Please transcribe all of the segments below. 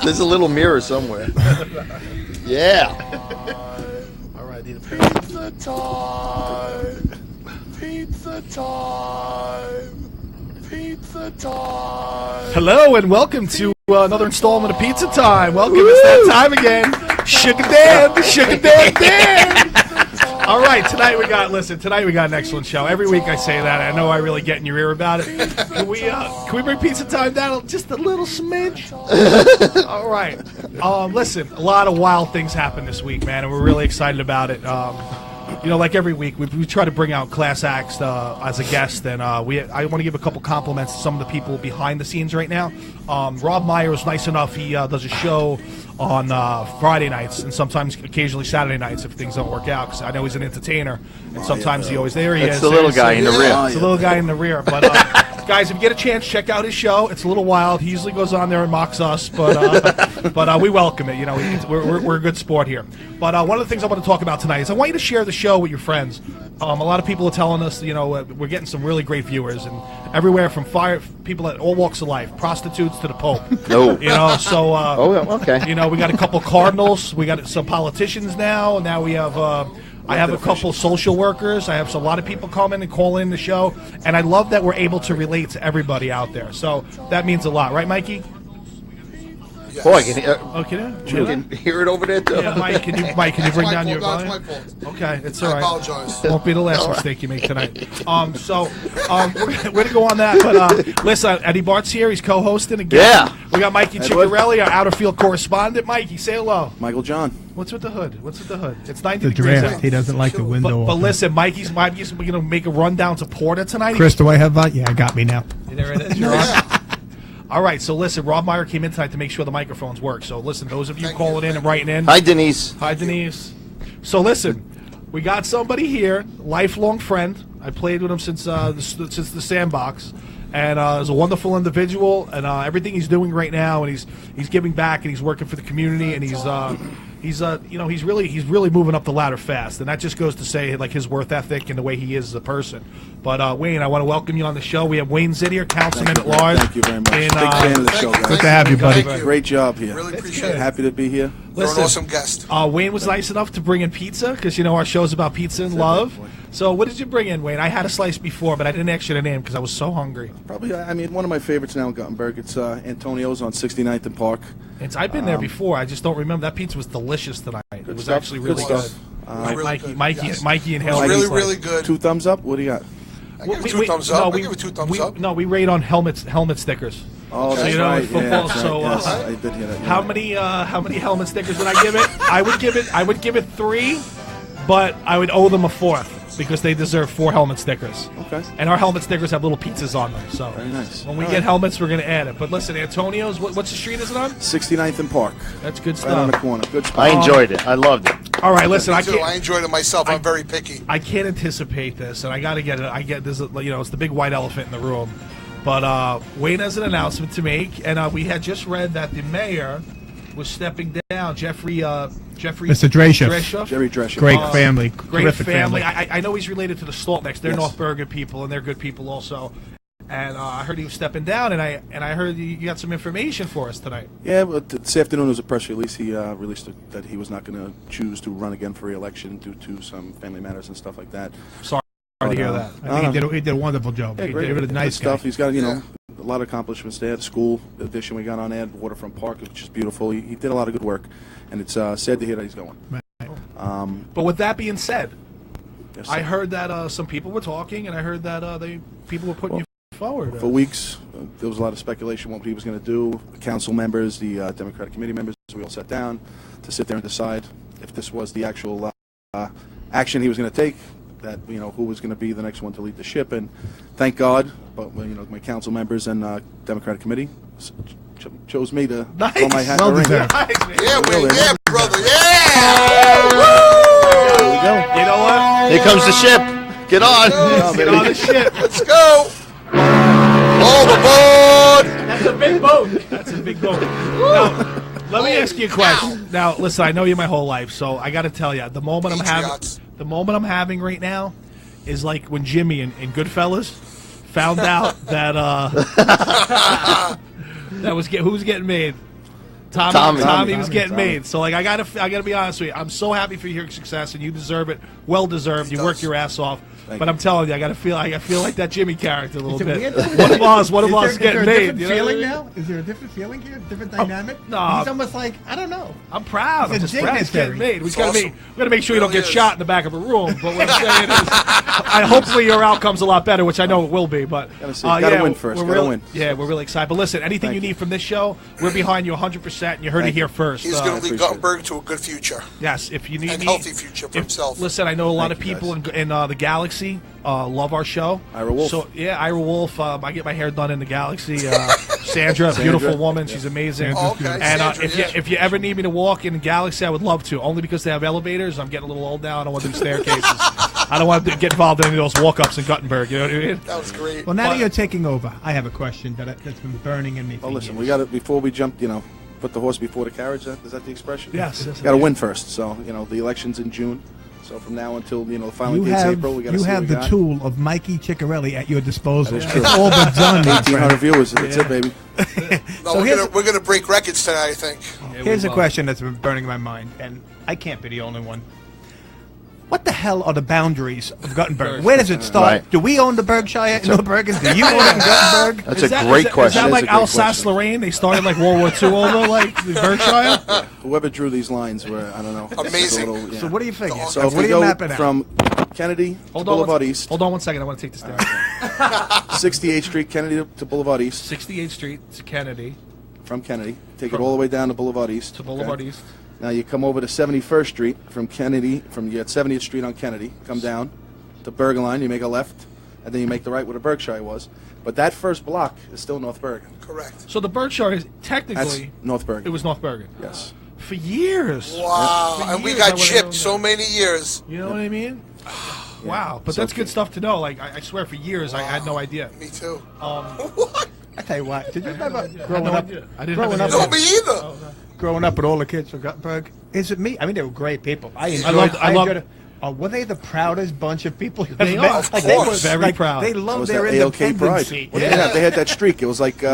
There's a little mirror somewhere. Yeah. All right, need a pizza time. Pizza time. Pizza time. Hello and welcome to another installment of Pizza Time. Welcome, it's that time again. Sugar Dan. All right, tonight we got an excellent show. Every week I say that. I know I really get in your ear about it. Can we bring Pizza Time down just a little smidge? All right. Listen, a lot of wild things happened this week, man, and we're really excited about it. You know, like every week, we try to bring out class acts as a guest, and I want to give a couple compliments to some of the people behind the scenes right now. Rob Meyer was nice enough. He does a show on Friday nights and sometimes occasionally Saturday nights if things don't work out, because I know he's an entertainer, and sometimes he always there he is. It's the little guy in the rear. It's the little guy in the rear. But guys, if you get a chance, check out his show. It's a little wild. He usually goes on there and mocks us, but we welcome it. You know, we're a good sport here. But one of the things I want to talk about tonight is I want you to share the show with your friends. A lot of people are telling us, you know, we're getting some really great viewers, and everywhere from people at all walks of life, prostitutes to the Pope. No. You know, so okay. You know, we got a couple cardinals, we got some politicians now. Now we have I have a couple social workers. I have a lot of people coming and calling the show, and I love that we're able to relate to everybody out there. So that means a lot, right, Mikey? Yes. Boy, I can hear, You can hear it over there too. Yeah, Mike, can you bring down your volume? That's my fault. Okay, it's all right. I apologize. Won't be the last mistake you make tonight. We're gonna go on that. But listen, Eddie Bart's here. He's co-hosting again. Yeah. We got Mikey Ciccarelli, our outer field correspondent. Mikey, say hello. Michael John. What's with the hood? It's 90 The degrees draft. out. He doesn't like the window. But listen, Mikey's gonna make a run down to Porter tonight. Chris, do I have that? Yeah, got me now. There it is. You're on. All right, so listen, Rob Meyer came in tonight to make sure the microphones work. So listen, those of you calling in and writing in. Hi, Denise. Hi, Denise. So listen, we got somebody here, lifelong friend. I played with him since the Sandbox, and is a wonderful individual. And everything he's doing right now, and he's giving back, and he's working for the community, and he's really moving up the ladder fast, and that just goes to say like his work ethic and the way he is as a person. But Wayne, I want to welcome you on the show. We have Wayne Zitt here, councilman at large. Thank you very much. And, Big fan of the show, guys. Good to have you, buddy. Great job here. Really appreciate it. Happy to be here. You're Listen, an awesome guest. Wayne was nice enough to bring in pizza because you know our show's about pizza and love. So what did you bring in, Wayne? I had a slice before, but I didn't ask you the name because I was so hungry. Probably, I mean, one of my favorites now in Gothenburg. It's Antonio's on 69th and Park. I've been there before. I just don't remember. That pizza was delicious tonight. It was stuff, actually really good good. stuff. Really good. Mikey and It was Hale. really good. 2 thumbs up. What do you got? I give it 2 thumbs up. I give it 2 thumbs up. No, we rate on helmet stickers. Oh, So, that's you know, right. football, Yeah, that's so, right. Yes, uh, I did hear that. How many helmet stickers would I give it? I would give it 3, but I would owe them a 4th because they deserve 4 helmet stickers. Okay. And our helmet stickers have little pizzas on them. So Very nice. when we All get right. helmets, we're gonna add it. But listen, Antonio's. What's the street is it on? 69th and Park. That's good Right on the stuff. corner. Good spot. I enjoyed it. I loved it. All right, listen. Me too. I enjoyed it myself. I'm very picky. I can't anticipate this, and I got to get it. I get this. You know, it's the big white elephant in the room. But Wayne has an announcement to make, and we had just read that the mayor was stepping down. Jeffrey. Mr. Dreshoff. Jerry Drescher. Great family. Great Terrific family. I know he's related to the Stoltnex. They're Yes. North Bergen people, and they're good people also. And I heard he was stepping down, and I heard you got some information for us tonight. Yeah, but this afternoon was a press release. He released that he was not going to choose to run again for re-election due to some family matters and stuff like that. Sorry to hear that. I think he did a wonderful job. Yeah, He great. did a nice Good stuff. guy. He's got, a lot of accomplishments there. The school addition we got on there, Waterfront Park, which is beautiful. He did a lot of good work, and it's sad to hear that he's going. But with that being said, Yes, I sir. heard that some people were talking, and I heard that people were putting you forward. For weeks, there was a lot of speculation what he was going to do. The council members, the Democratic committee members, we all sat down to sit there and decide if this was the actual action he was going to take, that, who was going to be the next one to lead the ship. And thank God, but my council members and Democratic committee chose me to Nice. throw my hat Well in the ring. deserved. Nice, man. Yeah, Really? yeah, brother. Yeah. There we go. You know what? Here comes the ship. Get on. Get on the ship. Let's go. All aboard. That's a big boat. That's a big boat. Now, let me ask you a question. Now, listen, I know you my whole life, so I got to tell you, the moment I'm having right now is like when Jimmy in Goodfellas found out that That was who's getting made. Tommy. Tommy was getting made. So like I gotta be honest with you. I'm so happy for your success, and you deserve it. Well deserved. You worked your ass off. But I'm telling you, I feel like that Jimmy character a little bit. One of us getting made. Is there a different feeling now? Is there a different feeling here? Different dynamic? no. He's almost like, I don't know. I'm proud. I'm just proud he's getting made. We It's gotta awesome. make sure you don't Really get is. shot in the back of a room. But what I'm saying is, hopefully your outcome's a lot better, which I know it will be. But Gotta see. Gotta win first. We're Gotta really, win. Yeah, we're really excited. But listen, anything Thank you you. need from this show, we're behind you 100%. And you heard it Thank here you. first. He's going to lead appreciate it. Guttenberg to a good future Yes, if you need and me, healthy future for himself. Listen, I know a lot Thank of you, people guys. in the Galaxy love our show. Ira Wolf. So yeah, Ira Wolf. I get my hair done in the Galaxy. Sandra, beautiful woman. She's amazing. Oh, okay. And Sandra, if you ever need me to walk in the Galaxy, I would love to. Only because they have elevators. I'm getting a little old now. I don't want to do staircases. I don't want to get involved in any of those walk-ups in Guttenberg. You know what I mean? That was great. Well, now that you're taking over, I have a question that's been burning in me. Well, for listen, years. we got to before we jump. Put the horse before the carriage. Is that the expression? Yes. Got to win first. So the election's in June. So from now until the final You gate's have, April, we got to you see have what the we got. tool of Mikey Ciccarelli at your disposal. That is true. It's all but done, my 1,800 friend. viewers. That's it, baby. No, So we're gonna break records tonight, I think. Here's a question that's been burning in my mind, and I can't be the only one. What the hell are the boundaries of Guttenberg? Where does it start? Right. Do we own the Berkshire in the Bergens? Do you own it in Guttenberg? That's a great Is question. that like That's a great Alsace-Lorraine? They started like World War II over like the Berkshire? Whoever drew these lines were, I don't know. Amazing. It's a little, yeah. So what do you figure? So if what we are you go mapping out? from Kennedy to Boulevard East, Hold on one second. I want to take this down. 68th Street, Kennedy to Boulevard East, 68th Street to Kennedy from Kennedy, take it all the way down to Boulevard East. to Boulevard okay? East. Now you come over to 71st Street from Kennedy, you at 70th Street on Kennedy, come down to Bergen Line, you make a left, and then you make the right where the Berkshire was. But that first block is still North Bergen. Correct. So the Berkshire is That's technically North Bergen. it was North Bergen. Yes. For years. Wow. For And we years I got would've chipped known so that. many years. You know what I mean? Wow, but So that's good stuff to know. Like I swear, for years I had no idea. Me too. What? I tell you what, did you remember I had growing no up? idea. I didn't growing have up, any No, idea. me either. growing up with all the kids from Guttenberg. Is it me? I mean, they were great people. I loved- enjoyed it. Were they the proudest bunch of people you've They ever are, met? of Like, they course. were Very like, proud. They That loved was their that ALK pride. independency. What did they have? They had that streak. It was like They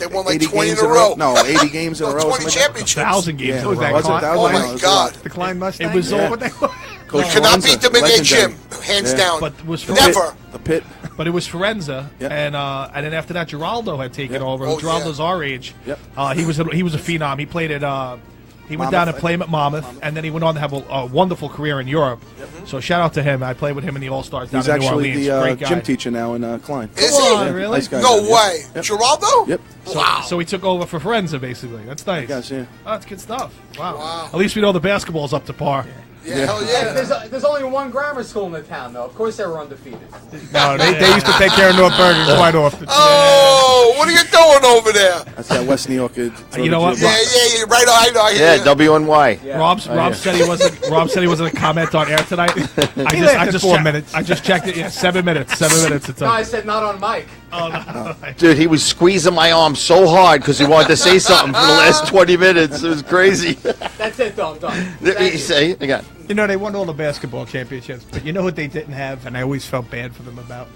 won like 80 20 games in a row. No, 80 games in a row. 20 something like that. championships. 1,000 games. Yeah, in a was row. that was it con- 1,000? Oh, my No, it was a God. lot. The Klein Mustang. It was Is that all- what they were? Coach You cannot Lorenzo, beat the Midnight legendary. Gym, hands Yeah. down. But it was for Never. The pit. But it was Forenza, Yep. and then after that, Geraldo had taken Yep. over. Oh, Geraldo's our age. Yep. He was a phenom. He played at. He went Monmouth, down I and played at Monmouth, and then he went on to have a wonderful career in Europe. So shout out to him. I played with him in the All Stars down He's in New actually Orleans. the Great guy. gym teacher now in Klein. Is Come he? on, really? Nice guy. No Yeah. way. Yep. Geraldo? Yep. Wow. So he took over for Forenza, basically. That's nice. Guys, yeah. Oh, that's good stuff. Wow. Wow. At least we know the basketball's up to par. Yeah, hell yeah. There's only one grammar school in the town, though. Of course, they were undefeated. No, they used to take care of North Bergen quite often. Oh, what are you doing over there? That's that West New York. You know what? Yeah, right. I know. I hear Yeah, you. WNY. Yeah. Rob said he wasn't. Rob said he wasn't a comment on air tonight. I lasted 4 minutes. I just checked it. Yeah, 7 minutes. 7 minutes. It's No, I up. said not on mic. Dude, he was squeezing my arm so hard because he wanted to say something for the last 20 minutes. It was crazy. That's it, though. I'm done. Let Thank me you. say again. You know, they won all the basketball championships, but you know what they didn't have, and I always felt bad for them about?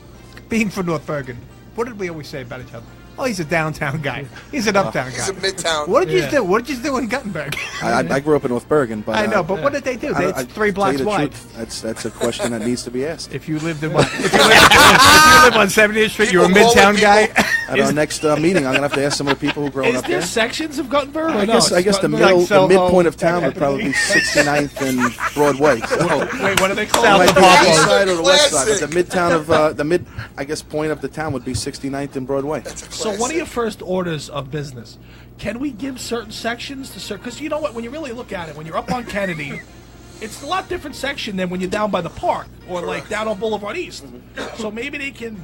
Being from North Bergen. What did we always say about each other? Oh, he's a downtown guy. He's an uptown He's guy. in Midtown. What did you Yeah. do? What did you do in Guttenberg? I grew up in North Bergen, but I know, but what did they do? It's 3 blocks wide. That's a question that needs to be asked. If you lived in what? If you live on 70th Street, you're a People calling Midtown guy. At our next meeting, I'm gonna have to ask some of the people who grown Is up there there. sections of Guttenberg? Or I no, guess it's the Guttenberg? middle, Like Soho, the midpoint of town that would probably be 69th and Broadway. So, Wait, what are they called? South like of the Harlem. east side or the west side, but Classic. the midtown of the mid, I guess, point of the town would be 69th and Broadway. So one of your first orders of business, can we give certain sections to certain? Because you know what, when you really look at it, when you're up on Kennedy, it's a lot different section than when you're down by the park or like down on Boulevard East. So maybe they can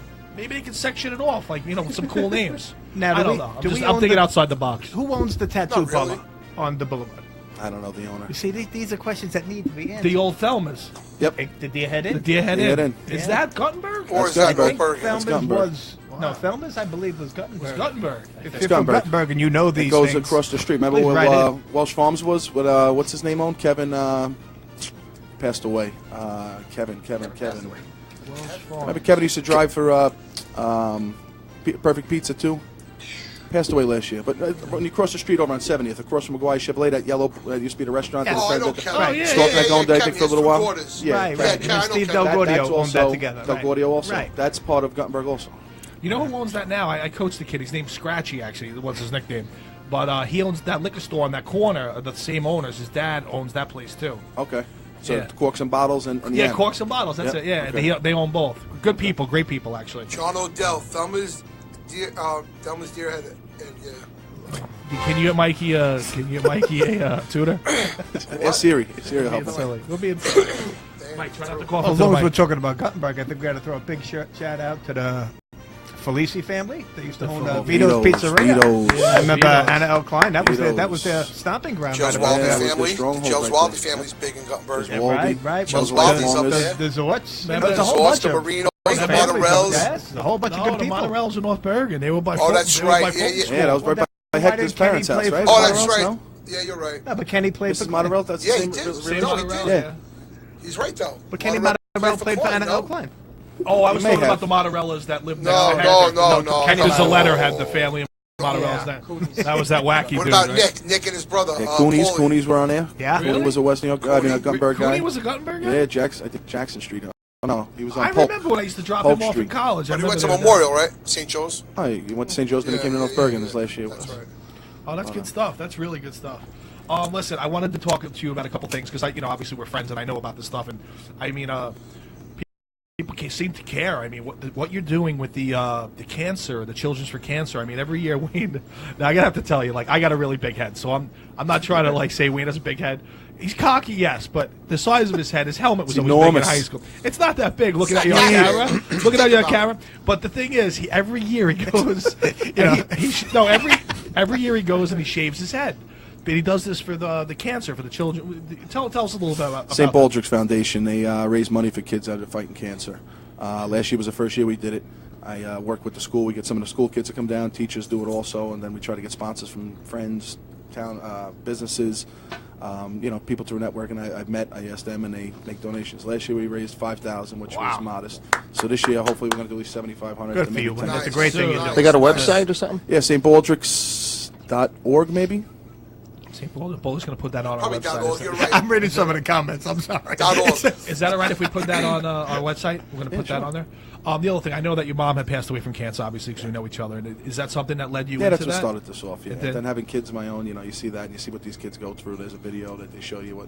section it off, like with some cool names. Now, I do don't we- know. do we I'm own thinking the- outside the box. Who owns the tattoo Not really. parlor on the boulevard? I don't know the owner. You see, these are questions that need to be answered. The old Thelmas, Yep. The Deer Head Inn? the Deerhead Deerhead Inn. Inn. Is Yeah. that Guttenberg? Or That's is that Guttenberg. Guttenberg? That's Thelmas Guttenberg. was... No, Thelmas, I believe, was Guttenberg. Guttenberg. If It's you're from Guttenberg. Guttenberg and you know these It goes things, across the street. Remember please where write it. Welsh Farms was? With what's his name owned? Kevin passed away. Kevin. Remember Kevin used to drive for Perfect Pizza too? passed away last year. But when you cross the street over on 70th, across from McGuire Chevrolet, that yellow used to be the restaurant. Yes. that Oh, I said know that- Kevin. Oh, yeah, Stork that owned that, I think, for a little while. Daughters. Yeah, Right, Yeah, right. Kevin, I know Steve Kevin. Del Gordio that's owned that together. Del right. Gordio also. Right. That's part of Guttenberg also. You know who owns that now? I coached the kid. His name's Scratchy, actually. What's his nickname? But he owns that liquor store on that corner. The same owners. His dad owns that place too. Okay. So Yeah. corks and bottles and Yeah, Yen. Corks and Bottles. That's Yep, it. Yeah, okay. they own both. Good people, great people, actually. John Odell, Thelma's deer head. And, yeah. Can you get Mikey? Can you get Mikey a tutor? Ask Siri. Siri will Being help. silly. We're being silly. Mike, try not to cough Well, as into long the as we're mic. talking about Guttenberg, I think we got to throw a big shout out to the Felici family. They used to own Vito's Pizzeria. Vito's. I remember Vito's. Anna L. Klein. That was Vito's. their stomping ground. Joe's right about Walby there. that was the family. stronghold Joe's right Walby there. family's big in Guttenberg. There's Yeah, right, Walby. right. Joe's Well, Walby's up the there. Zorts. Remember There's a whole Sauce, bunch the of Marino, the Remember- Monterels. Yes, a whole bunch of No, good the people. Monterels in North Bergen. They were by. Oh, that's they were by right. Yeah, Fulton yeah. School. Yeah, that was right by Why Hector's didn't Kenny parents' house, play right? for Oh, that's Monterels, right. no? Yeah, you're right. No, but Kenny played Mrs. for Monterell, that's the Yeah, he same. did. real- Same No, he Monterels, did. Yeah. He's right, though. But Kenny Monterell Monterell played for Klein, Anna no? L. Klein. Oh, I was May talking have. about the Monterellas that lived No, next no, door. no. Because the no. letter had the family of Monterells. Yeah. That was that wacky What dude. about right? Nick? Nick and his brother. Yeah, Coonies. Paulie. Coonies were on there. Yeah. Cooney Really? was a West New York, I mean, a Guttenberg guy. Cooney was a Guttenberg guy? Yeah, I think Jackson Street. Oh, no, he was on I Polk. remember when I used to drop Polk him off in Street. college. But he I went to remember Memorial, right? St. Joe's. Oh, he went to St. Joe's, then he came to North Bergen this last year. That's right. Oh, that's good stuff. That's really good stuff. Listen, I wanted to talk to you about a couple things because obviously we're friends and I know about this stuff. And I mean, people seem to care. I mean, what you're doing with the cancer, the Children's for Cancer. I mean, every year Wayne. Now I gotta have to tell you, like, I got a really big head, so I'm not trying to like say Wayne has a big head. He's cocky, yes, but the size of his head, his helmet was It's always big in enormous. high school. It's not that big. Looking at you on camera, looking at you on camera. But the thing is, every year he goes. Every year he goes and he shaves his head. But he does this for the cancer for the children. Tell us a little bit about St. that. Baldrick's Foundation, they raise money for kids that are fighting cancer. Last year was the first year we did it. I work with the school. We get some of the school kids to come down. Teachers do it also, and then we try to get sponsors from friends, town businesses, people through networking. I've met. I asked them, and they make donations. Last year we raised $5,000, which was modest. So this year, hopefully, we're going to do at least $7,500. Good to for maybe you. 10. That's a great thing you Nice. do. They got a website or something? Yeah, stbaldricks.org maybe. St. Paul's going to put that on our Probably website. .org. You're right. I'm reading some of the comments. I'm sorry. .org. Is that all right if we put that on our website? We're going to put that on there. The other thing, I know that your mom had passed away from cancer, obviously, because we know each other. And is that something that led you Yeah, into that's what that? started this off. Yeah, It did. and then having kids of my own, you see that, and you see what these kids go through. There's a video that they show you what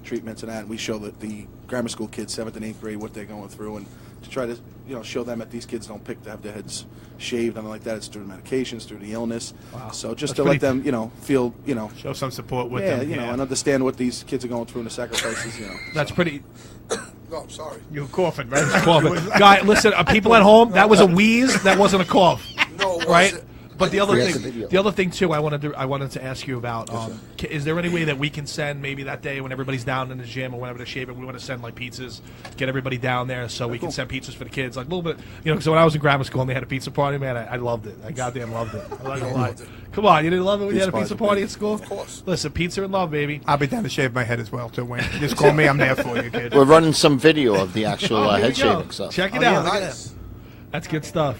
treatments and that. And we show the grammar school kids, 7th and 8th grade, what they're going through, and to try to show them that these kids don't pick to have their heads shaved and like that. It's through the medications, through the illness. Wow. So just That's to let pretty- them, feel, Show some support with yeah, them. and understand what these kids are going through and the sacrifices. That's pretty. No, I'm sorry. You were coughing, right? Guy, listen, people at home, that was a wheeze. That wasn't a cough. No, it Right? wasn't. But the other Create the thing, video. the other thing too, I wanted to ask you about. Is there any way that we can send maybe that day when everybody's down in the gym or whenever they're shaving, we want to send like pizzas, get everybody down there so we can send pizzas for the kids, like a little bit, because when I was in grammar school and they had a pizza party, man, I loved it. I goddamn loved it. I'm not gonna lie. Come on, you didn't love it when you had a Pizza pizza party at school? Of course. Listen, pizza and love, baby. I'll be down to shave my head as well, too, Wayne. Just call me. I'm there for you, kid. We're running some video of the actual Oh, here head we go. shaving stuff. Check it Oh, yeah, out. look at Nice. That's good stuff.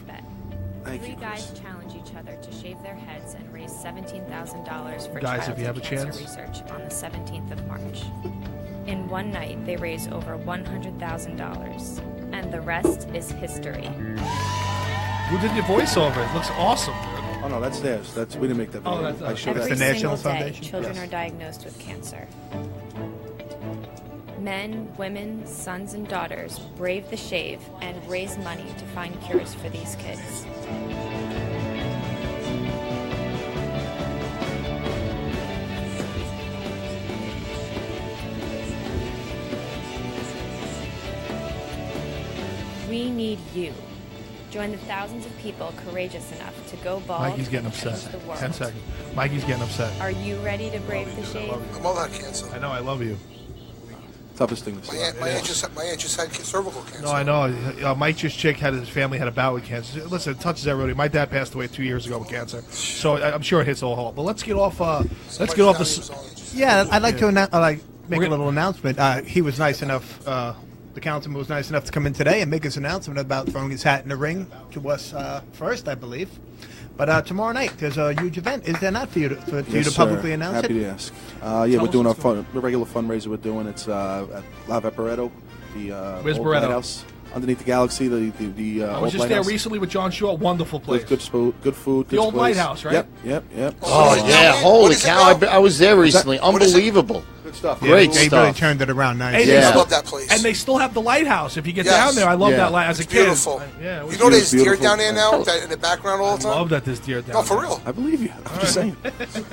Thank Three you. guys challenge each other to shave their heads and raise $17,000 for Guys, if childhood you have a cancer chance. research on the 17th of March. In one night, they raise over $100,000, and the rest is history. Who did your voiceover? It looks awesome. Oh no, that's theirs. We didn't make that video. Oh, that's I showed Every the that. National single day, Foundation? children Yes. are diagnosed with cancer. Men, women, sons, and daughters brave the shave and raise money to find cures for these kids. We need you. Join the thousands of people courageous enough to go bald Mikey's getting and change upset. the world. 10 seconds. Mikey's getting upset. Are you ready to brave the shave? I'm all that cancer. I know, I love you. Toughest thing to My say. aunt just had cervical cancer. No, I know. Mike just chick his family had a bout with cancer. Listen, it touches everybody. My dad passed away 2 years ago with cancer, so I'm sure it hits all home. But let's get off. Let's get off the. Yeah, I'd like to make We're a gonna- little announcement. He was nice enough, the councilman was nice enough to come in today and make his announcement about throwing his hat in the ring to us first, I believe. But tomorrow night, there's a huge event. Is there not for you to, Yes, publicly sir. announce Happy it? to ask. Yeah, we're doing the regular fundraiser we're doing. It's at La Vaporetto, the Where's old Barretto? lighthouse. Underneath the Galaxy, the I old was just there lighthouse. recently with John Shaw. Wonderful place. Good food, good The old place. lighthouse, right? Yep. Oh, yeah. What Holy is it cow. now? I was there recently. What is it? Unbelievable. Good stuff. Yeah, Great they stuff. really turned it around nice. And Yeah. they I still- love that place. And they still have the lighthouse. If you get Yes. down there, I love Yeah. that lighthouse. As a It's kid. beautiful. Yeah, it was You know there's deer beautiful. down there now in the background all the I time? love that there's deer down No, for there. real. I believe you. I'm just saying.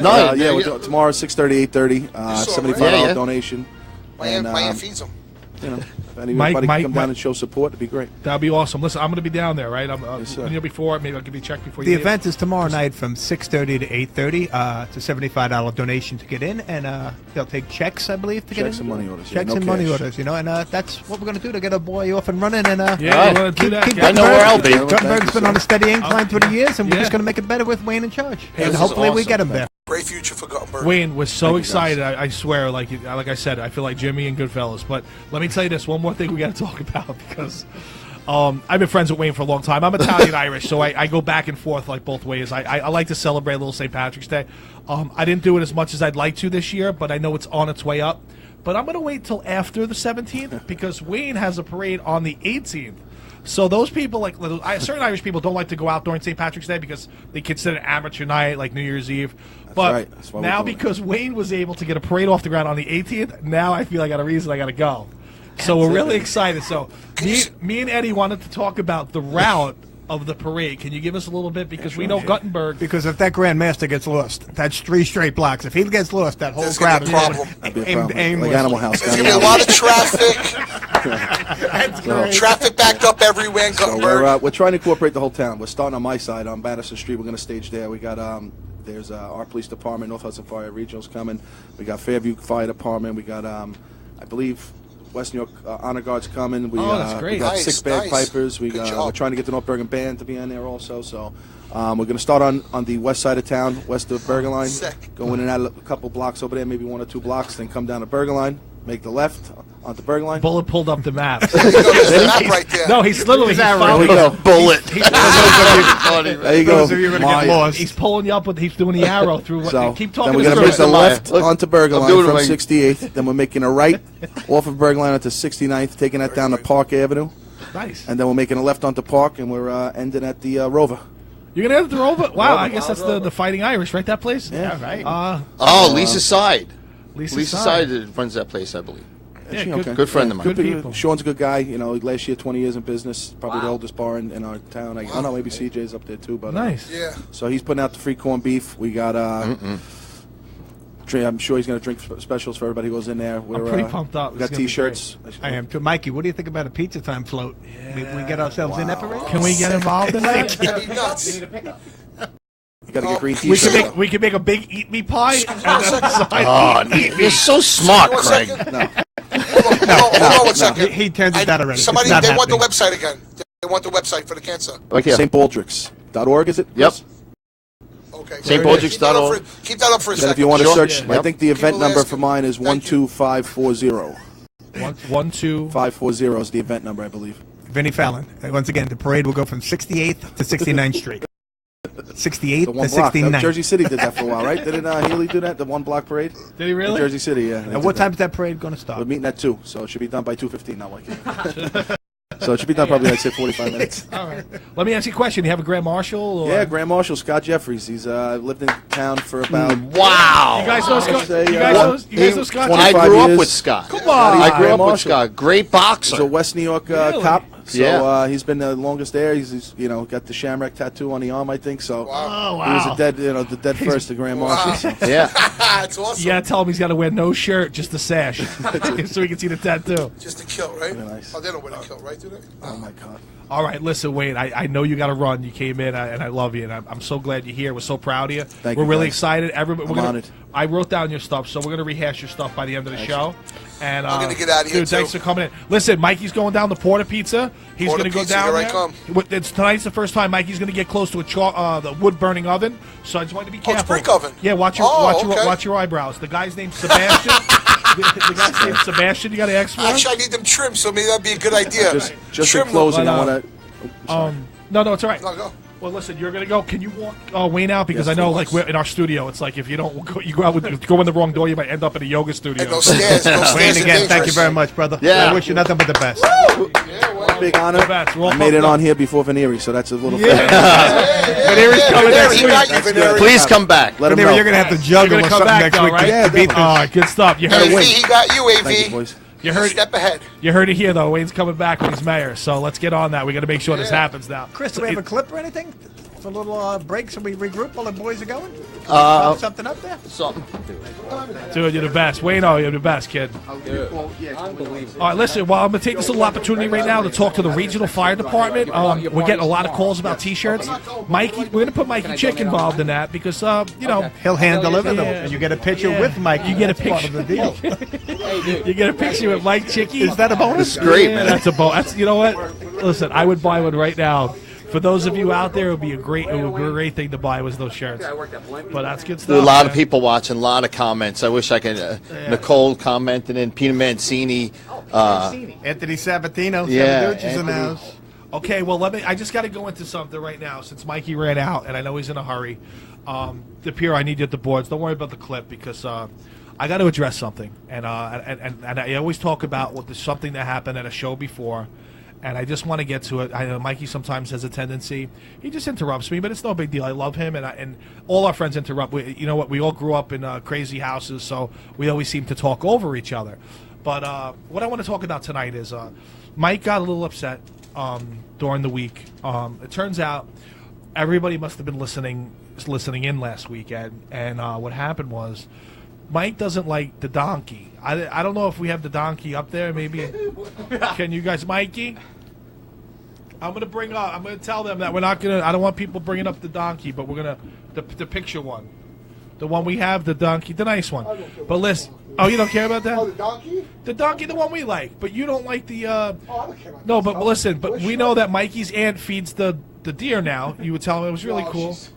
No, Yeah, we're doing tomorrow 6:30, 8:30. saw it, $75 right? Yeah. donation. My aunt And, feeds them. you know, if anybody Mike- can come down and show support, it'd be great. That'd be awesome. Listen, I'm going to be down there, right? Yes, sir. When you're before, maybe I'll give you a check before The you leave. event is tomorrow night from 6:30 to 8:30. It's a $75 donation to get in, and they'll take checks, I believe, to get in. Checks and money orders, yeah, Checks no and money cash. orders, you know, and that's what we're going to do to get a boy off and running. And Yeah, you want to do that? keep Yeah. I know where I'll be. Guttenberg's been on a steady incline through the years, and we're Yeah. just going to make it better with Wayne in charge. this And is hopefully we awesome. get him there. Great future for Guttenberg. Wayne was so Thank you, excited. guys. I swear, like I said, I feel like Jimmy and Goodfellas. But let me tell you this: one more thing we got to talk about because I've been friends with Wayne for a long time. I'm Italian Irish, so I go back and forth like both ways. I like to celebrate a little St. Patrick's Day. I didn't do it as much as I'd like to this year, but I know it's on its way up. But I'm going to wait till after the 17th because Wayne has a parade on the 18th. So those people, like certain Irish people, don't like to go out during St. Patrick's Day because they consider it amateur night, like New Year's Eve. But right. That's why we're now, doing it. because Wayne was able to get a parade off the ground on the 18th, now I feel I got a reason I got to go. So we're really excited. So me and Eddie wanted to talk about the route of the parade. Can you give us a little bit because we know Guttenberg. Because if that Grand Master gets lost, that's 3 straight blocks. If he gets lost, that whole There's gonna crowd be is a problem. That'd be a aimed problem. aimless. Like Animal House. There's going to be a lot of traffic. Traffic backed up everywhere in So Guttenberg. we're trying to incorporate the whole town. We're starting on my side on Madison Street. We're going to stage there. We got there's our police department, North Hudson Fire Regional's coming. We got Fairview Fire Department. We got I believe West New York Honor Guard's coming. We, Oh, that's great. We got Nice, 6 nice. bagpipers. Good job. We're trying to get the North Bergen Band to be on there also. So we're going to start on the west side of town, west of Bergen Line. Sick. Go in and out a couple blocks over there, maybe 1 or 2 blocks, then come down to Bergen Line, make the left onto Bergen Line. Bullet pulled up the map. There you go, there's the map right there. No, he's literally he's There we following. go. Bullet. There you go. Those of you who are gonna get My- lost. He's pulling you up with. He's doing the arrow through. What, So keep then talking. we're us going to through make it. the left Look, onto Bergen I'm Line doing it from like- 68th. Then we're making a right off of Bergen Line onto 69th, taking that down to Park Avenue. Nice. And then we're making a left onto Park, and we're ending at the Rover. You're gonna have to Rover. Wow, I guess that's the Fighting Irish, right? That place. Yeah, right. Oh, Lisa Side. Lisa Side runs that place, I believe. Yeah, She- good- Good friend of mine. Good people. Sean's a good guy. You know, last year 20 years in business, probably the oldest bar in our town. I don't know, maybe CJ's up there too. But Nice. Yeah. So he's putting out the free corned beef. We got. I'm sure he's going to drink specials for everybody who goes in there. We're, pretty pumped up. We got It's gonna be T-shirts. I am too. Mikey, what do you think about a pizza time float? We get ourselves in that parade? Can we get involved in that? That'd be nuts. You got to get green We T-shirts. can make a big eat me pie. And then You're so smart, One Craig. second. Hold on 1 second. He turned it down already. Somebody, It's not they want the happening. website again. They want the website for the cancer. Like here. StBaldrick's.org, is it? Yep. Okay. StBaldrick's.org. Keep that up for a Then second. if you want to Sure. search, Yeah. I think the event People number asking. for mine is Thank you. 12540. 1, 2. 540 is the event number, I believe. Vinnie Fallon. Once again, the parade will go from 68th to 69th Street. 68th The to one block. 69th. Jersey City did that for a while, right? Didn't Healy do that? The 1 block parade? Did he In really? Jersey City, yeah. And what time is that parade going to We're start? meeting at 2, so it should be done by 2:15, not like it. So it should be done probably, I'd say, 45 minutes. All right. Let me ask you a question. You have a Grand Marshal? Or? Yeah, Grand Marshal Scott Jeffries. He's lived in town for about... Wow. You guys know Scott? say, You guys know Scott? 20 I 25 grew up years. with Scott. Come on. I grew up Grand with Marshal. Scott. Great He's a boxer. West New York Really? cop. So Yeah. he's been the longest there. He's got the Shamrock tattoo on the arm, I think. So Oh, he was wow. a dead, the dead first, the Grand Marshal. So. Yeah. That's awesome. You gotta tell him he's gotta wear no shirt, just a sash, so he can see the tattoo. Just a kill, right? nice. Oh, they don't wear a kill, right? Do they? Oh my God. All right, listen, Wayne. I know you got to run. You came in, and I love you, and I'm so glad you're here. We're so proud of you. Thank we're you, really guys. excited. Everybody, I'm honored. I wrote down your stuff, so we're gonna rehash your stuff by the end of the show. And I'm gonna get out of here, dude, thanks too. for coming in. Listen, Mikey's going down to Porter Pizza. He's Porter gonna go Pizza, down here I there. come. Tonight's the first time Mikey's gonna get close to the wood burning oven. So I just wanted to be Oh, it's careful. brick oven. Yeah, watch your Oh, watch your eyebrows. The guy's name's Sebastian. the guy's name's Sebastian. You got to ask for him? Actually, I need them trimmed, so maybe that'd be a good idea. Just in Trim them. closing, But, I want to... No, it's all right. No, go. Well, listen, you're gonna go. Can you walk Wayne out? Because Yes, I know, of like, course. we're in our studio, it's like if you don't go, you go out with go in the wrong door, you might end up in a yoga studio. And those stairs, Wayne, are again, thank you dangerous. very much, brother. Yeah. I wish you nothing but the best. Big honor. The best. We're all I made it pumped on up. here before Veneeri, so that's a little. But here he's coming Veneri, next he week. got you, Veneri. Please come back. Let him You're know. going to have to juggle You're or gonna come something back next though, week right? to beat All right, good stuff. You heard AV, it. he got you, AV. Thank you, boys. You heard Step ahead. You heard it here, though. Wayne's coming back when he's mayor, so let's get on that. We got to make sure this happens now. Chris, do we have a clip or anything? For a little break so we regroup while the boys are going? Something up there? Something. Dude, you're the best. Wayne, you're the best, kid. Unbelievable. All right, listen, well, I'm going to take this little opportunity right now to talk to the regional fire department. We're getting a lot of calls about T-shirts. Mikey, we're going to put Mikey Chick involved in that because, you know, He'll hand deliver them, Yeah. and you get a picture with Mike. You get a That's part picture. of the deal. you get a picture with Mike Chicky. Is that a bonus? It's great, Yeah, man. that's a bonus. You know what? Listen, I would buy one right now. For those of you out there, it would be a great thing to buy was those shirts. But that's good stuff. A lot of man. people watching, a lot of comments. I wish I could. Nicole commented in, Peter Mancini. Anthony Sabatino, Yeah, Savaducci's in the Anthony. house. Okay, well, I just got to go into something right now since Mikey ran out, and I know he's in a hurry. DePiero, I need you at the boards. Don't worry about the clip because I got to address something, and I always talk about something that happened at a show before, and I just want to get to it. I know Mikey sometimes has a tendency; he just interrupts me, but it's no big deal. I love him, and all our friends interrupt. You know what? We all grew up in crazy houses, so we always seem to talk over each other. But what I want to talk about tonight is Mike got a little upset during the week. It turns out everybody must have been listening in last weekend, and what happened was Mike doesn't like the donkey. I don't know if we have the donkey up there. Maybe can you guys, Mikey? I'm gonna tell them that we're not gonna. I don't want people bringing up the donkey, but we're gonna the picture one, the one we have, the donkey, the nice one. But listen, oh, you don't care about that? Oh, the donkey? The donkey, the one we like, but you don't like the. Oh, I don't care about No, that but stuff. listen, but Which we one? know that Mikey's aunt feeds the deer now. You would tell him it was really No, cool. she's-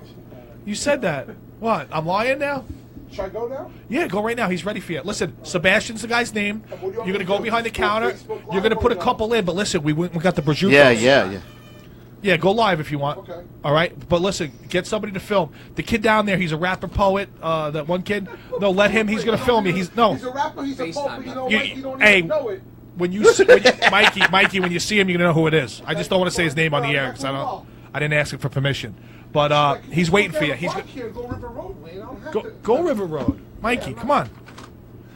You said that. What? I'm lying now? Should I go now? Yeah, go right now. He's ready for you. Listen, Sebastian's the guy's name. What do you want You're me gonna to go do? behind the Facebook, counter. Facebook You're gonna Live put a or no? couple in, but listen, we got the prosciutto. Yeah. Yeah, go live if you want. Okay. All right, but listen, get somebody to film. The kid down there, he's a rapper poet. That one kid. No, let him. He's gonna film you. He's He's a rapper, he's a poet, but you know You- what? You don't hey, even know it. when you Mikey, when you see him, you're gonna know who it is. I just don't want to say his name on the air because I didn't ask him for permission. But he's waiting for you. He's here. Go River Road, Wayne. I don't have to. go River Road, Mikey. Come on,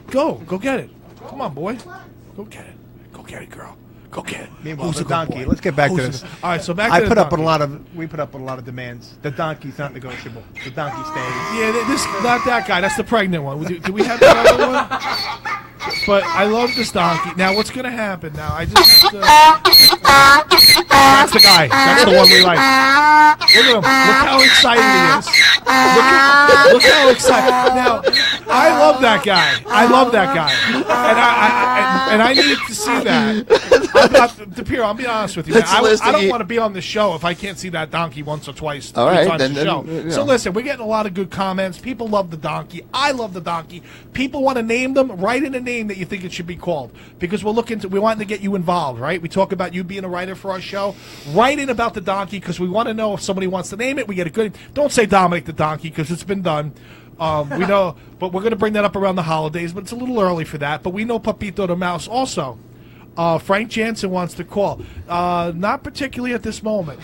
go get it. Come on, boy, go get it, girl. Go get it. Meanwhile, Who's the a good donkey. boy? Let's get back to Who's this. a- All right, so back to I the put up with donkey. we put up with a lot of demands. The donkey's not negotiable. The donkey stays. Yeah, this not that guy. That's the pregnant one. Do we have that other one? But I love this donkey. Now, what's going to happen? Now, I just that's the guy. That's the one we like. Look at him. Look how excited he is. Look how excited. Now, I love that guy. And I need to see that. DePiero, I'll be honest with you. Man. Let's I listen, don't you- want to be on the show if I can't see that donkey once or twice. All three right, times then- a show. then, you So know. listen, we're getting a lot of good comments. People love the donkey. I love the donkey. People want to name them. Write in a name that you think it should be called because we want to get you involved, right? We talk about you being a writer for our show. Write in about the donkey because we want to know if somebody wants to name it. We get a good. Don't say Dominic the donkey because it's been done. We know, but we're going to bring that up around the holidays. But it's a little early for that. But we know Papito the Mouse also. Frank Jansen wants to call. Not particularly at this moment.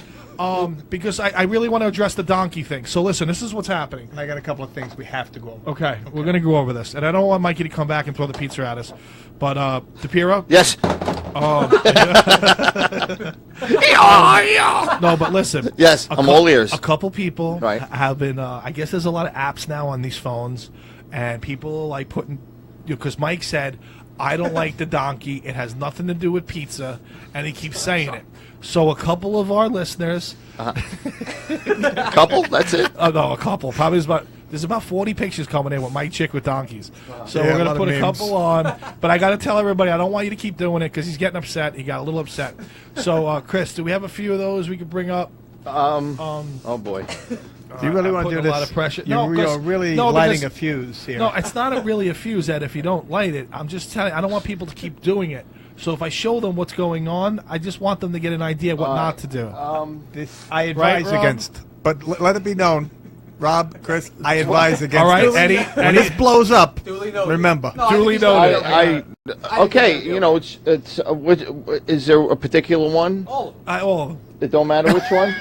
Because I really want to address the donkey thing. So listen, this is what's happening. And I got a couple of things we have to go over. Okay, we're going to go over this. And I don't want Mikey to come back and throw the pizza at us. But, DePiero? Yes. No, but listen. Yes, I'm all ears. A couple people Right. have been, I guess there's a lot of apps now on these phones. And people like putting, because Mike said, I don't like the donkey. It has nothing to do with pizza. And he keeps saying it. So a couple of our listeners. Couple? That's it. Oh, no, a couple. Probably there's about 40 pictures coming in with Mike Chick with donkeys. So Yeah, we're a going lot to of put a memes. couple on. But I got to tell everybody, I don't want you to keep doing it because he's getting upset. He got a little upset. So, Chris, do we have a few of those we could bring up? Oh boy. Do you really I'm want to do putting this? a lot of pressure. You're, No, 'cause- you're really no, lighting because- a fuse here. No, it's not really a fuse, Ed, if you don't light it. I'm just telling you, I don't want people to keep doing it. So if I show them what's going on, I just want them to get an idea what not to do. This I advise Rob? against. But let it be known, Rob, Chris, I advise against. All right, this. Eddie. When this blows up, Duly noted. remember. No, I Duly think he's noted. fine. Okay, you know, it's is there a particular one? All of them. Oh, It don't matter which one.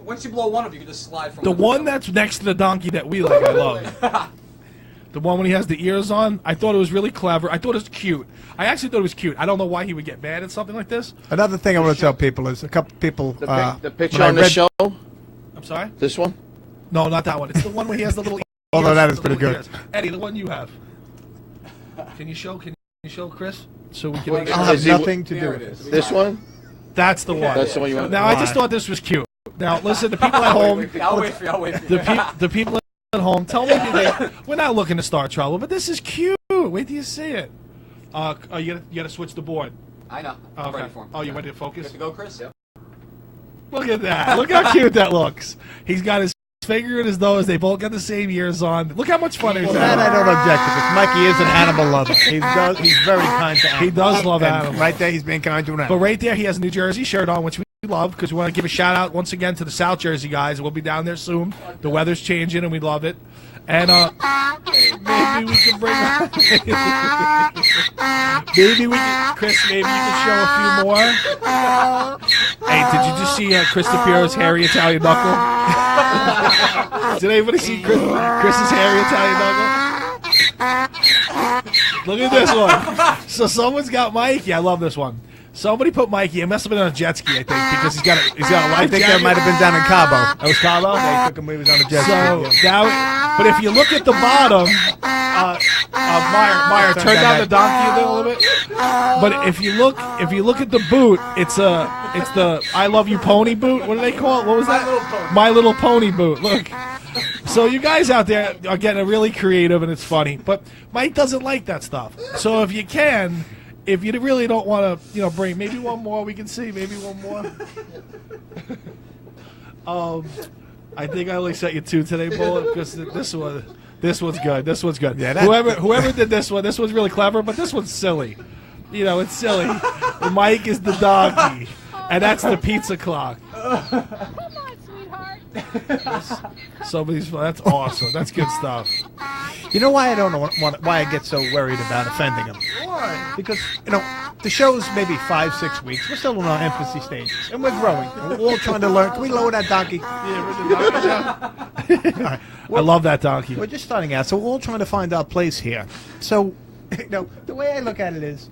Once you blow one of you can just slide from the to one other. that's next to the donkey that we like, I love. The one when he has the ears on, I thought it was really clever. I thought it was cute. I actually thought it was cute. I don't know why he would get mad at something like this. Another thing I want to tell people is a couple people. The picture when I on the read- show. I'm sorry? This one. No, not that one. It's the one where he has the little ears. Although that is the pretty little good. ears. Eddie, the one you have. Can you show Chris? So we can make I'll sure. have Is he- nothing to do There with it this. is. This one. That's the one. That's the one you want. Now, I just thought this was cute. Now, listen, the people at home, I'll wait for you. I'll wait for you. the people at home, tell me we're not looking to start trouble, but this is cute. Wait till you see it. You gotta switch the board. I know. I'm ready for him. Oh, you ready to Good focus? to go, Chris? Yep. Look at that. Look how cute that looks. He's got his finger in his nose. They both got the same ears on. Look how much fun he's Well, that I having. don't object to, because Mikey is an animal lover. He's very kind to animals. He does love And animals. Right there, he's being kind to an animal. But right there, he has a New Jersey shirt on, which we love because we want to give a shout out once again to the South Jersey guys. We'll be down there soon. The weather's changing, and we love it. And maybe we can bring. Maybe we can, Chris. Maybe you can show a few more. Hey, did you just see Chris DePiero's hairy Italian knuckle? Did anybody see Chris's hairy Italian knuckle? Look at this one. So someone's got Mikey. I love this one. Somebody put Mikey. It must have been on a jet ski, I think, because he's got a life I think jacket. that might have been down in Cabo. That was Cabo? They took him when he was on a jet So ski. but if you look at the bottom, Meyer, turn down the donkey a little bit. But if you look at the boot, it's the I Love You Pony boot. What do they call it? What was that? My Little Pony boot. Look. So you guys out there are getting really creative and it's funny, but Mike doesn't like that stuff. So if you can. If you really don't want to, bring maybe one more, we can see maybe one more. I think I only sent you two today, Bullet, because this one's good. This one's good. Yeah, whoever did this one's really clever, but this one's silly. It's silly. Mike is the donkey, and that's the pizza clock. Come on, sweetheart. That's awesome. That's good stuff. You know why I don't know why I get so worried about offending him? Why? Because, the show's maybe 5-6 weeks. We're still in our infancy stages, and we're growing. And we're all trying to learn. Can we lower that donkey? Yeah, all right. I love that donkey. We're just starting out, so we're all trying to find our place here. So, the way I look at it is,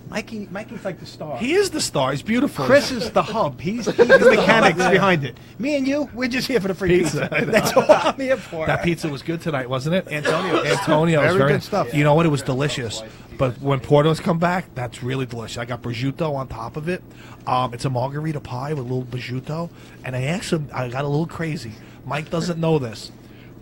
Mikey's like the star. He is the star. He's beautiful. Chris is the hub. He's the mechanics behind it. Me and you, we're just here for the free pizza. That's all I'm here for. That pizza was good tonight, wasn't it? Antonio. was Very good stuff. You know what? It was delicious. But when Porto's come back, that's really delicious. I got prosciutto on top of it. It's a margarita pie with a little prosciutto. And I asked him, I got a little crazy. Mike doesn't know this,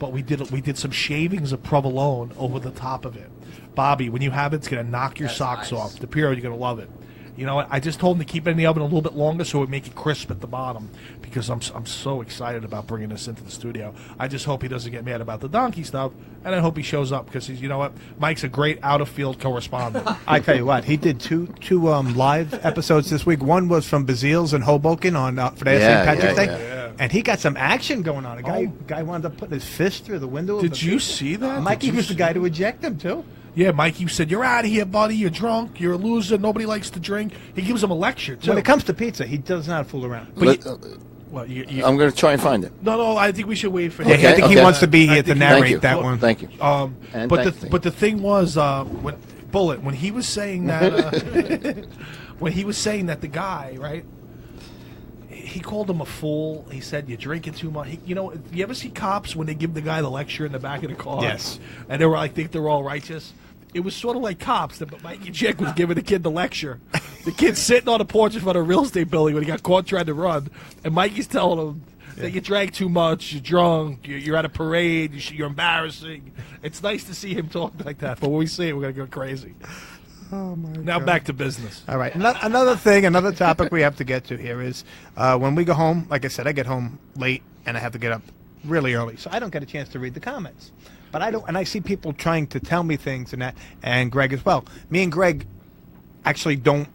but we did some shavings of provolone over the top of it. Bobby, when you have it, it's going to knock your socks off. DePiero, you're going to love it. You know what? I just told him to keep it in the oven a little bit longer so it would make it crisp at the bottom because I'm so excited about bringing this into the studio. I just hope he doesn't get mad about the donkey stuff, and I hope he shows up because you know what? Mike's a great out-of-field correspondent. I tell you what, he did two live episodes this week. One was from Bazille's in Hoboken on for the St. Patrick's Day, and he got some action going on. A guy wound up putting his fist through the window. Did you see that? Mikey was the guy to eject him too. Yeah, Mikey said, "You're out of here, buddy. You're drunk. You're a loser. Nobody likes to drink." He gives him a lecture too. When it comes to pizza, he does not fool around. Well, I'm going to try and find it. No. I think we should wait for him. Yeah, I think he wants to be here to narrate that one. Thank you. But the thing was, when he was saying that, when he was saying that the guy, right? He called him a fool. He said, "You're drinking too much." You ever see cops when they give the guy the lecture in the back of the car? Yes. And they were like, think they're all righteous. It was sort of like cops. But Mikey Chick was giving the kid the lecture. The kid's sitting on a porch in front of a real estate building when he got caught trying to run, and Mikey's telling him that you drank too much, you're drunk, you're at a parade, you're embarrassing. It's nice to see him talk like that. But when we see it, we're gonna go crazy. Oh my Now God. back to business. All right. Another topic we have to get to here is when we go home. Like I said, I get home late and I have to get up really early, so I don't get a chance to read the comments. But I see people trying to tell me things and Greg as well. Me and Greg actually don't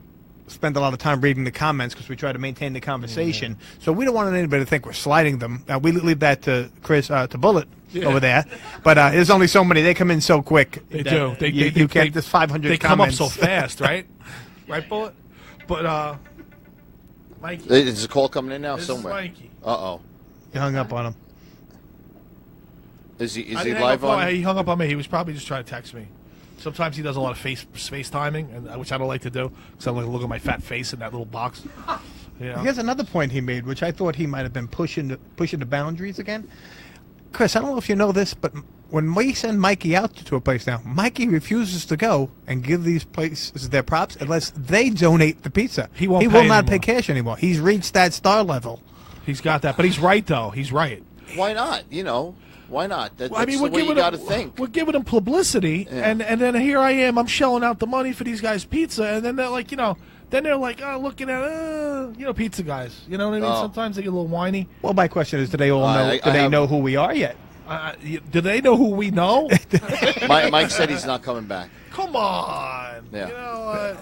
spend a lot of time reading the comments because we try to maintain the conversation. So we don't want anybody to think we're sliding them. We leave that to Chris, to Bullet over there. But there's only so many. They come in so quick. They do. You can't. There's 500 They comments. come up so fast, right? Right, Bullet? But, Mikey. There's a call coming in now This is somewhere. Mikey. Uh-oh. You hung up on him. Is he I he didn't live hang up on? He hung up on me. He was probably just trying to text me. Sometimes he does a lot of face timing, and which I don't like to do because I like to look at my fat face in that little box. You know? Here's another point he made, which I thought he might have been pushing the boundaries again. Chris, I don't know if you know this, but when we send Mikey out to a place now, Mikey refuses to go and give these places their props unless they donate the pizza. He won't He pay will not pay anymore. cash anymore. He's reached that star level. He's got that, but he's right though. He's right. Why not? You know, why not? That's Well, I mean, the way you got to think. We're giving them publicity, Yeah. and then here I am. I'm shelling out the money for these guys' pizza, and then they're like, then they're like, oh, looking at, pizza guys. You know what I mean? Oh. Sometimes they get a little whiny. Well, my question is, do they all know? I Do they have- know who we are yet? Do they know who we know? Mike said he's not coming back. Come on. Yeah. You know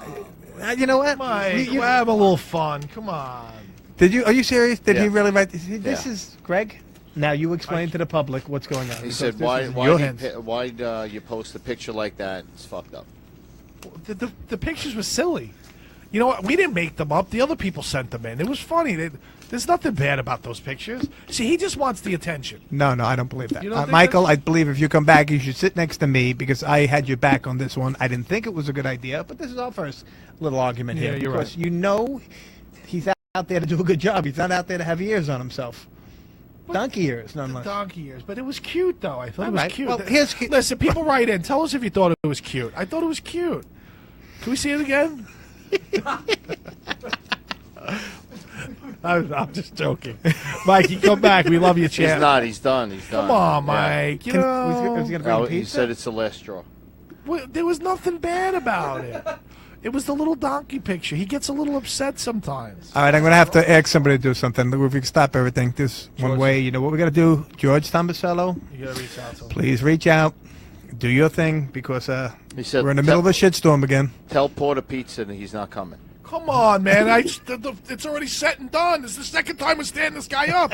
what? You know what? Mike, we're having a little fun. Come on. Are you serious? Did he Yeah. really write this? This Yeah. is Greg. Now you explain to the public what's going on. He because said, this "Why? is Why? your do hands. you post a picture like that? It's fucked up." The pictures were silly. You know what? We didn't make them up. The other people sent them in. It was funny. There's nothing bad about those pictures. See, he just wants the attention. No, I don't believe that. You don't think Michael, I believe if you come back, you should sit next to me because I had your back on this one. I didn't think it was a good idea, but this is our first little argument Yeah, here. you're because right. you know he's out there to do a good job. He's not out there to have ears on himself. Donkey ears, nonetheless. Donkey ears. But it was cute, though. I thought All it was right. cute. Well, Listen, people write in. Tell us if you thought it was cute. I thought it was cute. Can we see it again? I'm just joking. Mikey, come back. We love you, champ. He's not. He's done. He's done. Come on, Yeah. Mike. You Was know, he gonna bring No, he pizza? said it's the last straw. well, there was nothing bad about it. It was the little donkey picture. He gets a little upset sometimes. All right, I'm going to have to ask somebody to do something. If we can stop everything this one way, you know what we got to do? George Tombasello, You gotta reach out to him. please reach out. Do your thing because He said, we're in the middle of a shitstorm again. Tell Porter Pizza that he's not coming. Come on, man. It's already set and done. It's the second time we're standing this guy up.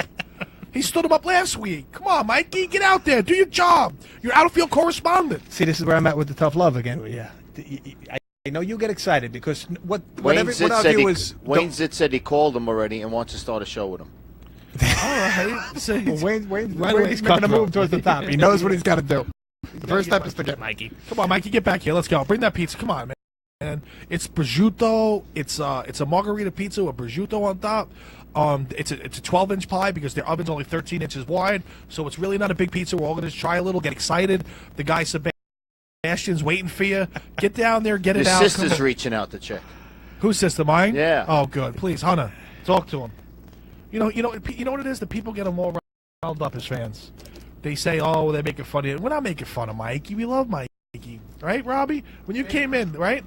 He stood him up last week. Come on, Mikey. Get out there. Do your job. You're out of field correspondent. See, this is where I'm at with the tough love again. Yeah, I know you get excited because what Wayne our Zitz viewers said he called him already and wants to start a show with him. All right. So Wayne's Right away, making a cutthroat. move towards the top. He knows what he's got to do. The first step is to get Mikey. Come on, Mikey. Get back here. Let's go. Bring that pizza. Come on, man. And it's prosciutto. It's a margarita pizza with prosciutto on top. It's a 12-inch pie because their oven's only 13 inches wide, so it's really not a big pizza. We're all going to try a little, get excited. The guy Sebastian's waiting for you. Get down there, get His it out. sister's Come on. reaching out to check. Whose sister? Mine? Yeah. Oh, good. Please, Hunter, talk to him. You know what it is. The people get them all riled up as fans. They say, "Oh, they're making fun of you." We're not making fun of Mikey. We love Mikey, right, Robbie? When you came in, right?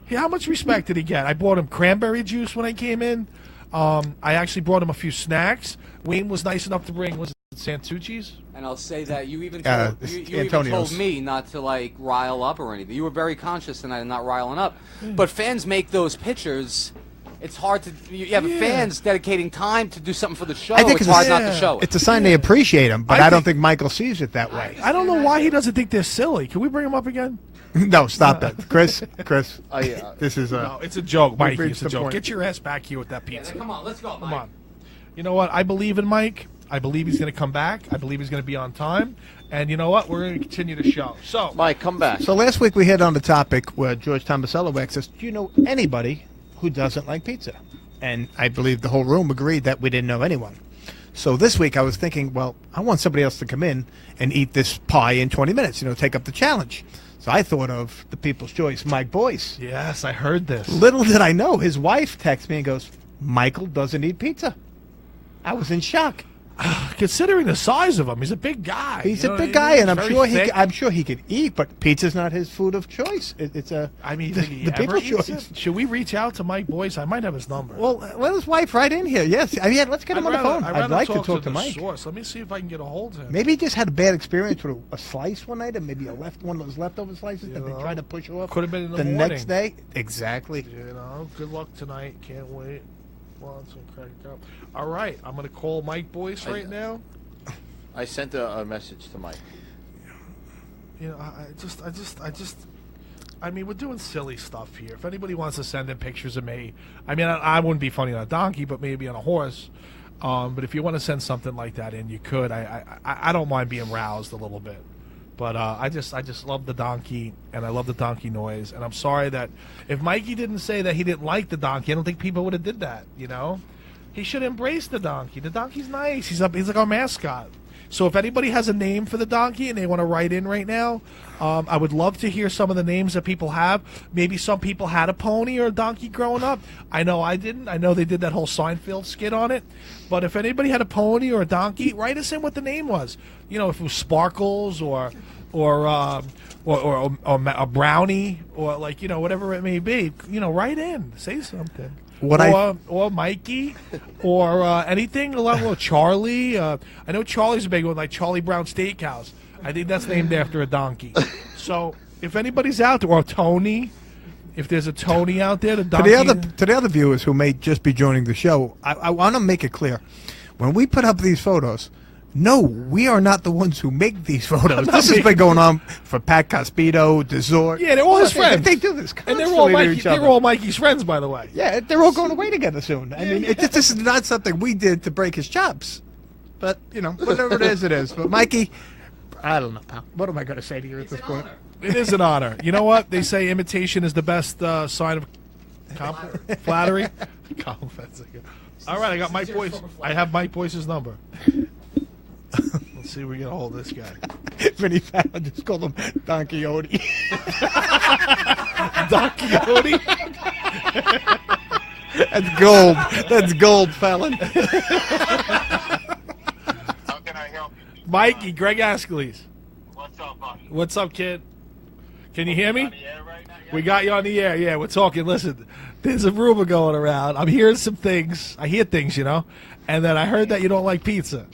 How much respect did he get? I bought him cranberry juice when I came in. I actually brought him a few snacks. Wayne was nice enough to bring, was it Santucci's? And I'll say that you even Uh, told, you even Antonio's. told me not to like rile up or anything. You were very conscious tonight of not riling up. But fans make those pictures. It's hard to. You have fans dedicating time to do something for the show. I think it's hard not to show it. It's a sign they appreciate him, but I don't think Michael sees it that way. I don't know why he doesn't think they're silly. Can we bring him up again? No, stop it, Chris. This is No, it's a joke, Mikey. reached It's a the joke. point. Get your ass back here with that pizza. Come on, let's go, Mike. Come on. You know what? I believe in Mike. I believe he's going to come back. I believe he's going to be on time. And you know what? We're going to continue the show. So, Mike, come back. So last week we hit on the topic where George Tombasello asked us, "Do you know anybody who doesn't like pizza?" And I believe the whole room agreed that we didn't know anyone. So this week I was thinking, well, I want somebody else to come in and eat this pie in 20 minutes, take up the challenge. So I thought of the People's Choice, Mike Boyce. yes, I heard this. Little did I know, his wife texts me and goes, "Michael doesn't eat pizza." I was in shock. considering the size of him, he's a big guy. He's You a know big what I guy, mean? and He's very I'm thick. sure he could eat, but pizza's not his food of choice. It's a. I mean, the, did he the ever people's eats choice. it? Should we reach out to Mike Boyce? I might have his number. Well, let his wife right in here. Yes, I mean, let's get him on the phone. I'd like to talk to the Mike. source. Let me see if I can get a hold of him. Maybe he just had a bad experience with a slice one night, and maybe one of those leftover slices that they know, tried to push off. could have been in the the morning. next day. Exactly. You know, good luck tonight. Can't wait. Lots and cracked up. All right, I'm gonna call Mike Boyce right now. I sent a message to Mike. You know, I mean, we're doing silly stuff here. If anybody wants to send in pictures of me, I mean, I wouldn't be funny on a donkey, but maybe on a horse. But if you want to send something like that in, you could. I don't mind being roused a little bit. But I just love the donkey, and I love the donkey noise. And I'm sorry that if Mikey didn't say that he didn't like the donkey, I don't think people would have did that. You know, he should embrace the donkey. The donkey's nice. He's like our mascot. So if anybody has a name for the donkey and they want to write in right now, I would love to hear some of the names that people have. Maybe some people had a pony or a donkey growing up. I know I didn't. I know they did that whole Seinfeld skit on it. But if anybody had a pony or a donkey, write us in what the name was. You know, if it was Sparkles or a brownie or like, you know, whatever it may be. You know, write in, say something. Or Mikey, or anything along with Charlie. I know Charlie's a big one, like Charlie Brown Steakhouse. I think that's named after a donkey. So if anybody's out there, or Tony, if there's a Tony out there, the donkey. To the other viewers who may just be joining the show, I want to make it clear: when we put up these photos, no, we are not the ones who make these photos. This has been going on for Pat Cospito, Desort. Yeah, they're all his friends. They do this and constantly to each other. they're all Mikey's friends, by the way. Yeah, they're all going away together soon. I mean, this is not something we did to break his chops. But, you know, whatever it is, it is. But, Mikey, I don't know, pal. What am I going to say to you at this point? It is an honor. You know what? They say imitation is the best sign of flattery. Compliment. All right, I got Mike Boyce. I have Mike Boyce's number. Let's see if we get a hold of this guy. Vinny Fallon just called him Don Quixote. Don Quixote? That's gold. That's gold, Fallon. How can I help you? Mikey, Greg Askeles. What's up, buddy? What's up, kid? Can you hear me? On the air right now? Yeah. We got you on the air. Yeah, we're talking. Listen, there's a rumor going around. I'm hearing some things. I hear things, you know. And then I heard that you don't like pizza.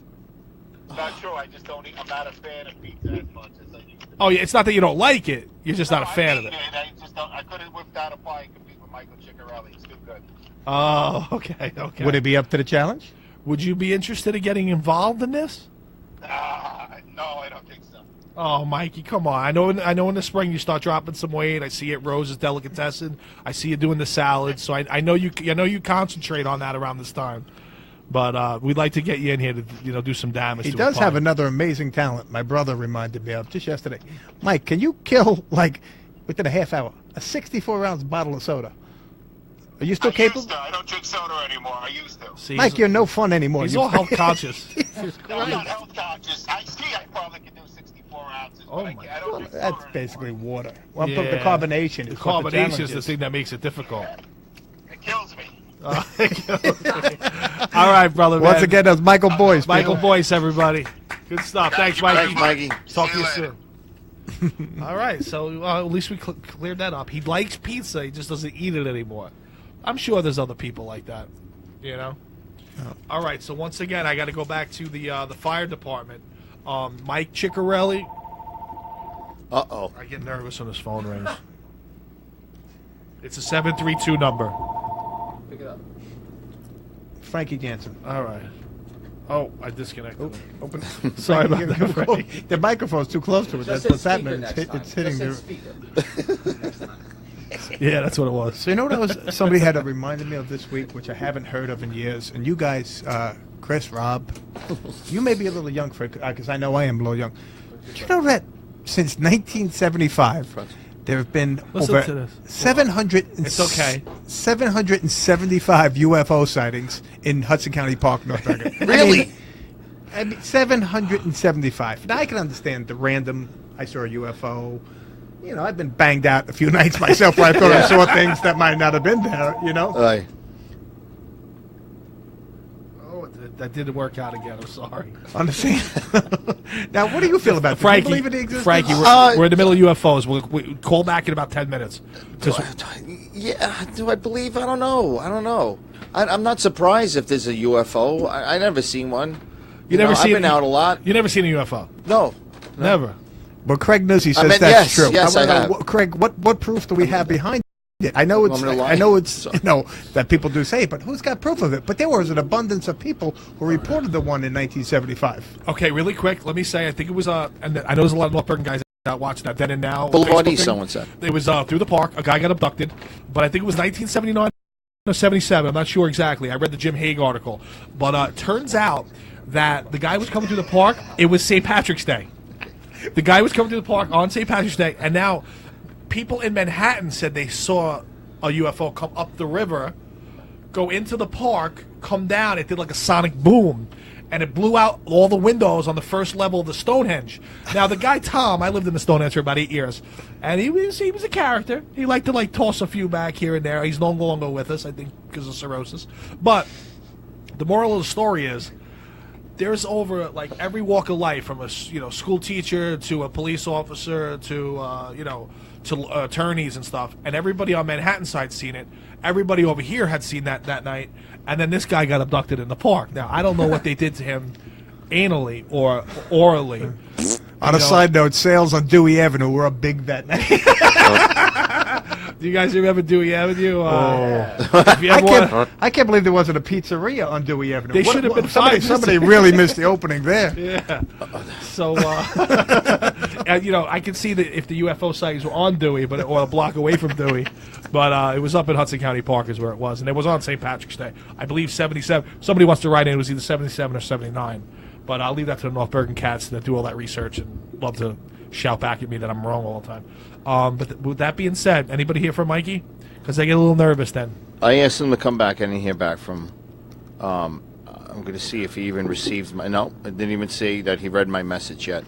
Not sure. I just don't. I'm not a fan of pizza as much as I used to. Oh, yeah, it's not that you don't like it. You're just not a fan of it. I just don't. I couldn't whip out a pie and compete with Michael Ciccarelli. It's too good. Oh, okay, okay. Would it be up to the challenge? Would you be interested in getting involved in this? No, I don't think so. Oh, Mikey, come on. I know in the spring you start dropping some weight. I see it Rose's Delicatessen. I see you doing the salads. So I know you concentrate on that around this time. But we'd like to get you in here to do some damage. He to does a pie. have another amazing talent. My brother reminded me of just yesterday. Mike, can you kill, like, within a half hour, a 64-ounce bottle of soda? Are you still capable? I don't drink soda anymore. I used to. See, Mike, you're no fun anymore. He's You- all health conscious. No, I'm not health conscious. I probably could do 64 ounces. Oh, but my I don't drink That's soda basically anymore. water. Well, Yeah. the carbonation The is what the carbonation challenge is the is. thing that makes it difficult. It kills me. All right, brother. Once man. again, that's Michael Boyce. Michael Boyce, everybody. Good stuff. Thanks, Mikey. Thanks, Mikey. Talk to See you you soon. All right, so at least we cleared that up. He likes pizza, he just doesn't eat it anymore. I'm sure there's other people like that, you know. All right, so once again, I got to go back to the fire department. Mike Ciccarelli. Uh-oh. I get nervous when his phone rings. It's a 732 number. Pick it up. Frankie Jansen. All right. Oh, I disconnected. Open. Sorry about Frankie, that, Frankie. The microphone's too close to it. That's Just what's hit speaker happening. next time. It's hitting Just the. hit speaker. Next time. Yeah, that's what it was. So you know what somebody had reminded me of this week, which I haven't heard of in years. And you guys, Chris, Rob, you may be a little young for it because I know I am a little young. Do you know that since 1975 there have been Listen over to this. 775 UFO sightings in Hudson County Park, North Bergen? Really? I mean 775. Now I can understand the random. I saw a UFO. You know, I've been banged out a few nights myself where I thought I saw things that might not have been there, you know? Oh, that didn't work out again. I'm sorry. On the scene. Now, what do you feel about this? Frankie? Do you believe in the existence? Frankie, we're in the middle of UFOs. We'll call back in about 10 minutes. Yeah, do I believe? I don't know. I'm not surprised if there's a UFO. I never seen one. You never seen? I've been out a lot. You never seen a UFO? No. Never. But Craig Nuzzi says that's yes, true. Yes, I have. Craig, what proof do we have behind it? I know it's that people do say it, but who's got proof of it? But there was an abundance of people who reported the one in 1975. Okay, really quick, let me say, I think it was and I know there's a lot of North Bergen guys out watching that then and now. Boulevard, someone said. It was through the park. A guy got abducted, but I think it was 1979 or 77. I'm not sure exactly. I read the Jim Hague article, but turns out that the guy was coming through the park. It was St. Patrick's Day. The guy was coming through the park on St. Patrick's Day, and now people in Manhattan said they saw a UFO come up the river, go into the park, come down. It did like a sonic boom, and it blew out all the windows on the first level of the Stonehenge. Now, the guy, Tom, I lived in the Stonehenge for about 8 years, and he was a character. He liked to, toss a few back here and there. He's no longer with us, I think, because of cirrhosis. But the moral of the story is, there's over every walk of life, from a school teacher to a police officer to to attorneys and stuff, and everybody on Manhattan side seen it. Everybody over here had seen that night, and then this guy got abducted in the park. Now I don't know what they did to him, anally or orally. On a side note, sales on Dewey Avenue were up big that night. Do you guys remember Dewey Avenue? I can't believe there wasn't a pizzeria on Dewey Avenue. They should have been somebody really missed the opening there. Yeah. So, I can see that if the UFO sightings were on Dewey, or a block away from Dewey, but it was up in Hudson County Park is where it was, and it was on St. Patrick's Day. I believe 77. Somebody wants to write in. It was either 77 or 79. But I'll leave that to the North Bergen cats that do all that research and love to shout back at me that I'm wrong all the time. But with that being said, anybody here for Mikey? Because I get a little nervous then. I asked him to come back. I didn't hear back from. I'm going to see if he even received my. No, I didn't even say that he read my message yet.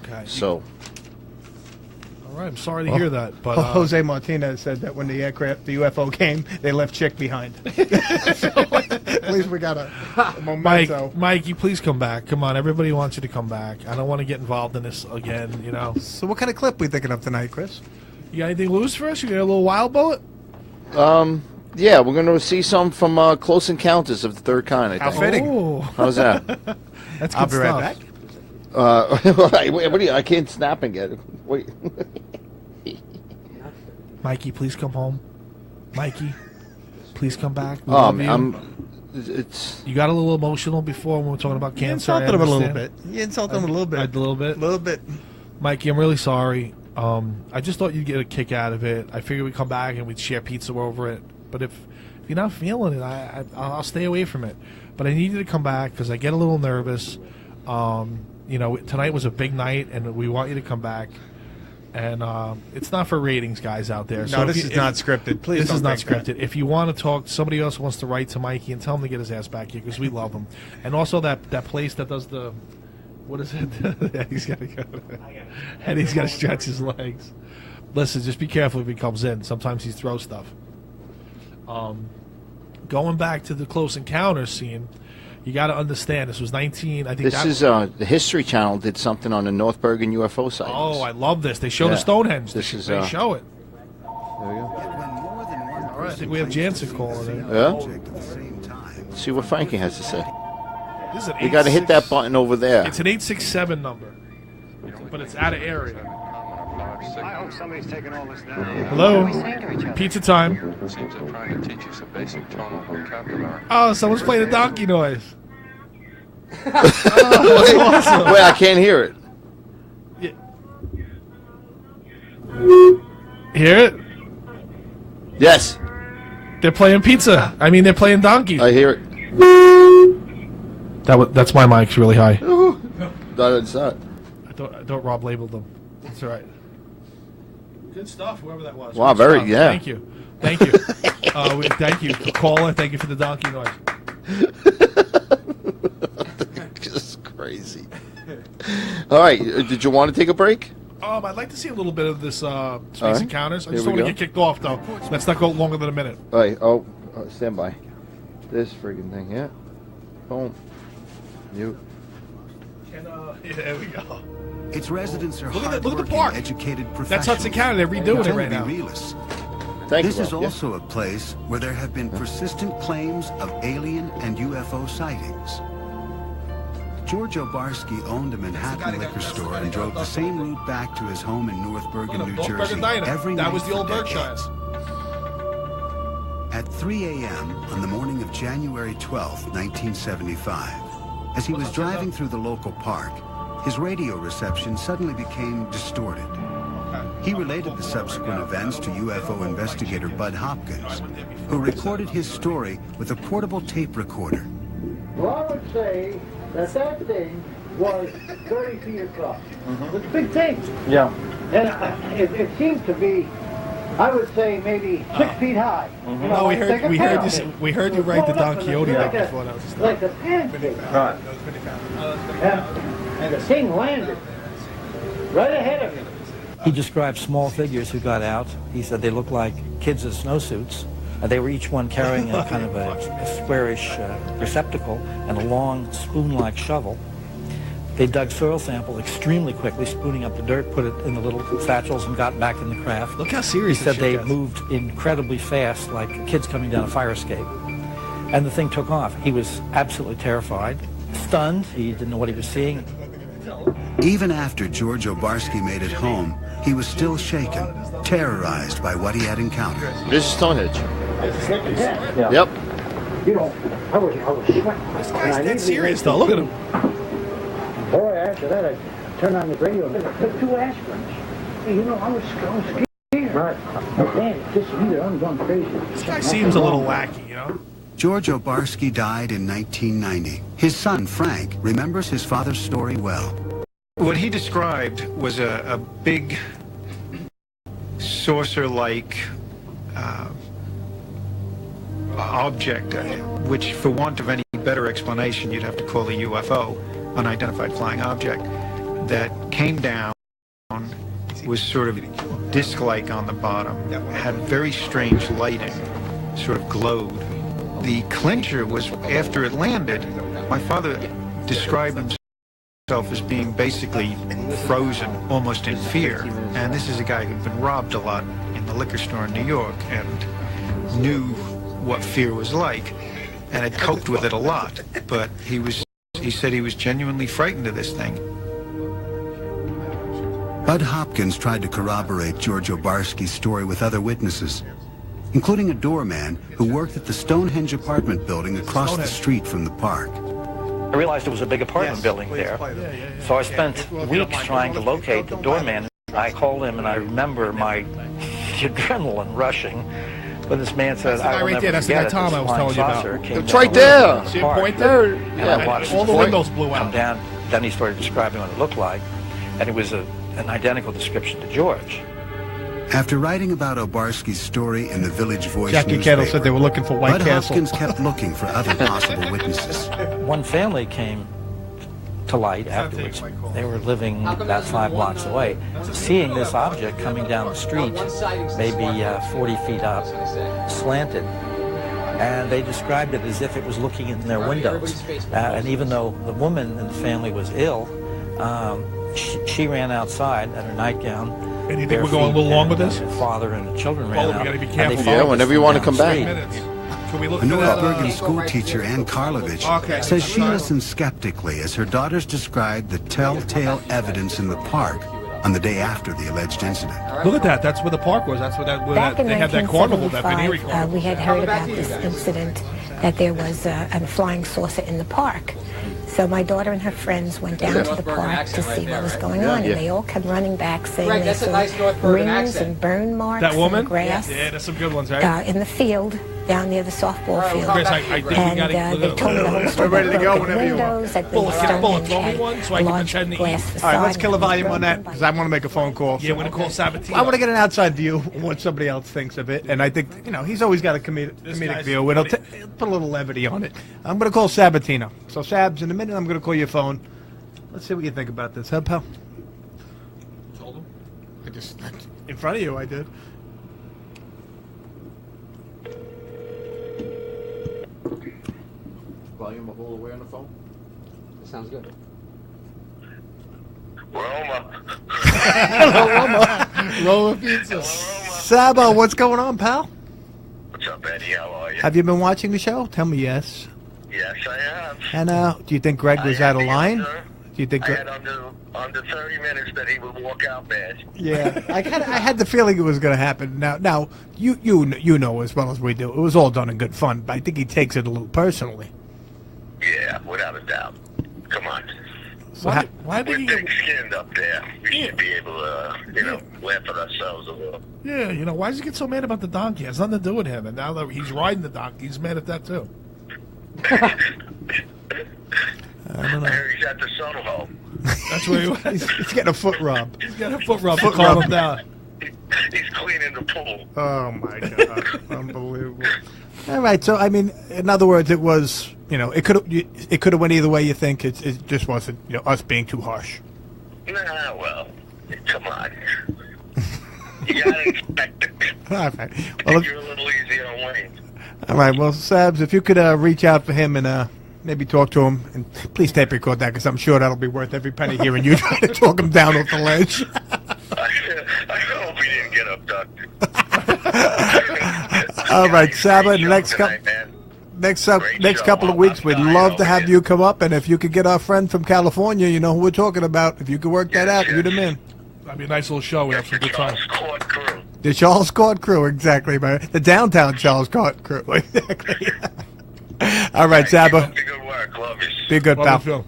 Okay. So. All right. I'm sorry to hear that. But Jose Martinez said that when the UFO came, they left Chick behind. So, at least we got a memento. Mikey, please come back. Come on, everybody wants you to come back. I don't want to get involved in this again. So, what kind of clip we thinking of tonight, Chris? You got anything loose for us? You got a little wild bullet? Yeah, we're going to see some from Close Encounters of the Third Kind, I think. How fitting. Oh. How's that? That's good I'll be stuff. right back. What do you, I can't snap and get it. Wait. Mikey, please come home. Mikey, please come back. We love you. You got a little emotional before when we were talking about cancer. You insulted him a little bit. You insulted him a little bit. A little bit? A little bit. Mikey, I'm really sorry. I just thought you'd get a kick out of it. I figured we'd come back and we'd share pizza over it. But if you're not feeling it, I'll stay away from it. But I need you to come back because I get a little nervous. Tonight was a big night, and we want you to come back. And it's not for ratings, guys out there. No, so this is not scripted. Please, this is not scripted. If you want to talk, somebody else wants to write to Mikey and tell him to get his ass back here because we love him. And also that place that does the, what is it? He's got to go. And he's got to stretch his legs. Listen, just be careful if he comes in. Sometimes he throws stuff. Going back to the Close Encounters scene. You got to understand, this was 19. I think this is the History Channel did something on the North Bergen UFO site. Oh, I love this. They show the Stonehenge. They show it. There we go. All right, I think we have Jansen calling in. Yeah. Let's see what Frankie has to say. This is You got to hit that button over there. It's an 867 number, but it's out of area. I hope somebody's taking all this down. Hello, pizza time. Seems they're trying to teach us a basic tonal vocabulary. Oh, someone's playing a donkey noise. Wait, I can't hear it. Yeah. Hear it? Yes. They're playing pizza. I mean, they're playing donkey. I hear it. That's my mic's really high. No, it's not. I thought Rob labeled them. That's all right. Good stuff, whoever that was. Wow, Good stuff. yeah. Thank you. Thank you, caller. Thank you for the donkey noise. Just crazy. All right, did you want to take a break? I'd like to see a little bit of this Space Encounters. I just Here don't we want to get kicked off, though. Let's not go longer than a minute. All right, stand by. This friggin' thing, yeah. Boom. You. Yeah, there we go. Its residents are Look at the hardworking, park. educated professionals. That's Hudson County. They're redoing it right now. Realists. Thank This you, is Rob. Yeah. also a place where there have been persistent claims of alien and UFO sightings. George Obarski owned a Manhattan liquor store and drove the same route back to his home in North Bergen, New Jersey every night That was the for old Berkshire. decades. At 3 a.m. on the morning of January 12, 1975, as he was driving through the local park, his radio reception suddenly became distorted. He related the subsequent events to UFO investigator Bud Hopkins, who recorded his story with a portable tape recorder. Well, I would say that that thing was 30 feet across. It was a big thing. Yeah. And it seemed to be, I would say, maybe 6 feet high. You know, No, like a we heard you write the Don Quixote like down a- before that was like a pancake. Right. And the thing landed right ahead of me. He described small figures who got out. He said they looked like kids in snowsuits. They were each one carrying a kind of a squarish receptacle and a long spoon-like shovel. They dug soil samples extremely quickly, spooning up the dirt, put it in the little satchels, and got back in the craft. Look how serious he this said they shit gets. moved incredibly fast, like kids coming down a fire escape. And the thing took off. He was absolutely terrified, stunned. He didn't know what he was seeing. Even after George Obarski made it home, he was still shaken, terrorized by what he had encountered. This is Stonehenge. Yeah. Yep. You know, I was sweating. This guy's dead serious, though. Look at him. Boy, after that, I turned on the radio and I took 2 aspirins. Hey, you know, I was scared. Right. Man, just either I'm going crazy. This guy seems a little wacky, you know? George Obarski died in 1990. His son, Frank, remembers his father's story well. What he described was a big saucer-like object, which, for want of any better explanation, you'd have to call a UFO, unidentified flying object, that came down, was sort of disc-like on the bottom, had very strange lighting, sort of glowed. The clincher was, after it landed, my father described himself as being basically frozen, almost in fear. And this is a guy who'd been robbed a lot in the liquor store in New York and knew what fear was like and had coped with it a lot. But he said he was genuinely frightened of this thing. Bud Hopkins tried to corroborate George Obarski's story with other witnesses, including a doorman who worked at the Stonehenge apartment building across the street from the park. I realized it was a big apartment building there. So I spent weeks trying to locate the doorman. I called him, and I remember my adrenaline rushing. But this man said, I will right never there, that's the guy forget it. Tom This I was flying telling you saucer about. came It's down right the there. road in the See a park. point there? And I watched all the it windows blew come out. down. Then he started describing what it looked like, and it was an identical description to George. After writing about Obarski's story in the Village Voice Jackie newspaper, Kettle said they were looking for White Bud Castle. Hopkins kept looking for other possible witnesses. One family came to light afterwards. They were living about 5 blocks away, seeing this object coming down the street, maybe 40 feet up, slanted. And they described it as if it was looking in their windows. And even though the woman in the family was ill, she ran outside in her nightgown. And you think we're going a little long with this? Her father and the children Well, ran we out. gotta be and careful. they Yeah, followed whenever this you thing want to down come the back. street. Can we look A for North that? Bergen school teacher, Ann Karlovich, says she listened skeptically as her daughters described the telltale evidence in the park on the day after the alleged incident. Look at that. That's where the park was. That's where Back in they had that carnival, that Veneering 1975, carnival. we had heard about this incident, that there was a flying saucer in the park. So my daughter and her friends went down to the park to see what was going on, and they all kept running back saying Right, they that's a saw nice North Bergen rings accent. and burn marks That woman? in the grass Yeah, there's some good ones, right? in the field down near the softball field. Chris, I think we And gotta they told me the whole story. We're ready to go Broken whenever you want. windows, that the Bullet, get a bullet. Stonehenge Throw me had one so I a can large pretend to glass eat. facade. All right, let's kill the and it was volume on that broken by- because I want to make a phone call. Yeah, we're going to call Sabatino. I want to get an outside view of what somebody else thinks of it, and I think he's always got a comedic view. It'll put a little levity on it. I'm going to call Sabatino. So Sabs, in a minute, I'm going to call your phone. Let's see what you think about this, huh, pal? Told him. I just in front of you, I did. Volume all the way on the phone? Sounds good. Roma pizza. Sabo, what's going on, pal? What's up, Eddie? How are you? Have you been watching the show? Tell me yes. Yes, I have. And do you think Greg was out of line? Do you think? I had under 30 minutes that he would walk out bad. Yeah, I had the feeling it was going to happen. Now you know as well as we do, it was all done in good fun. But I think he takes it a little personally. Yeah, without a doubt. Come on. So why did We're he thick-skinned up there. We should be able to, laugh at ourselves a little. Yeah, why does he get so mad about the donkey? It has nothing to do with him. And now that he's riding the donkey, he's mad at that too. I don't know. I heard he's at the Soto home. That's where he was. He's getting a foot rub. He's got a foot rub to calm him down. He's cleaning the pool. Oh my God! Unbelievable. All right, so I mean, in other words, it was it could have went either way. You think it just wasn't us being too harsh. Nah, well, come on. You gotta expect it. All right. Well, You're a little easy on Wayne. all right. Well, Sabs, if you could reach out for him and maybe talk to him, and please tape record that because I'm sure that'll be worth every penny hearing you try to talk him down off the ledge. I hope he didn't get abducted. All right, Saba, next couple of weeks, we'd love to have you come up, and if you could get our friend from California, you know who we're talking about. If you could work that out, you'd him in. That'd be a nice little show. We have some good time. The Charles Court crew, exactly, man. The downtown Charles Court crew, exactly. All right, Saba. Good work. Love you. Be good, pal. All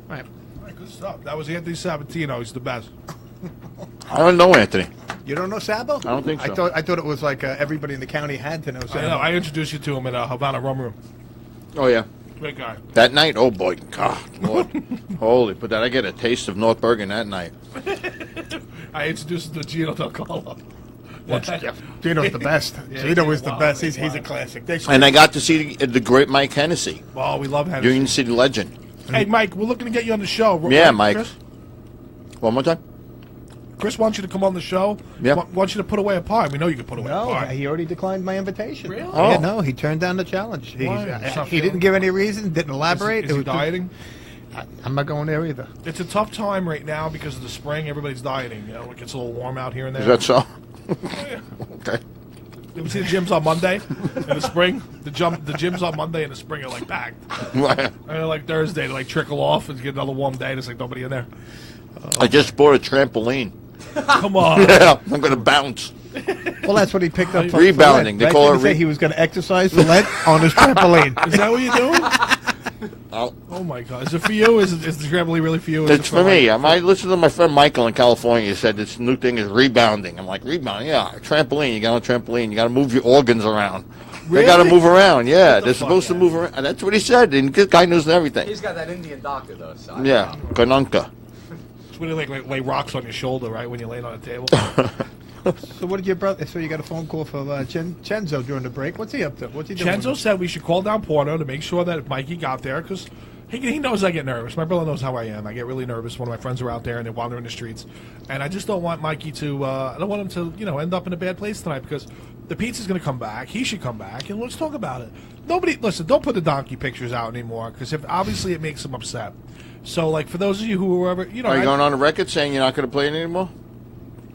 right, good stuff. That was Anthony Sabatino. He's the best. I don't know Anthony. You don't know Sabo? I don't think so. I thought it was like everybody in the county had to know Sabo. I know. I introduced you to him in a Havana rum room. Oh yeah. Great guy. That night, oh boy, God, Lord, holy! But I get a taste of North Bergen that night. I introduced him to Gino Del Colo. Gino's the best. Yeah, Gino is the wow, best. He's a classic. And I got to see the great Mike Hennessy. Oh, we love Hennessy. Union City legend. Hey, Mike, we're looking to get you on the show. Yeah, Right, Mike. Chris? One more time. Chris wants you to come on the show. Yeah. Wants you to put away a pie. We know you can put away a No, pie. he already declined my invitation. Really? Yeah, no, he turned down the challenge. Why? He didn't give any reason, didn't elaborate. Is he dieting? I'm not going there either. It's a tough time right now because of the spring. Everybody's dieting. It gets a little warm out here and there. Is that so? Okay. You ever see the gyms on Monday in the spring? The gyms on Monday in the spring are like packed. Right. And like Thursday, they like trickle off and get another warm day. There's like nobody in there. I just bought a trampoline. Come on. Yeah, I'm going to bounce. Well, that's what he picked up. Rebounding. They call it. He was going to exercise for Lent on his trampoline. Is that what you're doing? Oh my God! Is it for you? Is the trampoline really for you? It's for me. I listened to my friend Michael in California. He said this new thing is rebounding. I'm like, rebounding? Yeah, trampoline. You got on a trampoline. You got to move your organs around. Really? They got to move around. Yeah, they're the supposed fuck to move around. That's what he said. And this guy knows everything. He's got that Indian doctor, though. So Yeah, Kanunka. It's when you like lay rocks on your shoulder, right? When you're laying on a table. So what did your brother? So you got a phone call from Chenzo during the break. What's he up to? What's he doing? Chenzo said we should call down Porno to make sure that Mikey got there because he knows I get nervous. My brother knows how I am. I get really nervous. One of my friends are out there and they're wandering the streets, and I just don't want Mikey to. I don't want him to end up in a bad place tonight because the pizza's going to come back. He should come back and let's talk about it. Listen. Don't put the donkey pictures out anymore because obviously it makes him upset. So like for those of you who are you Are you going on the record saying you're not going to play it anymore?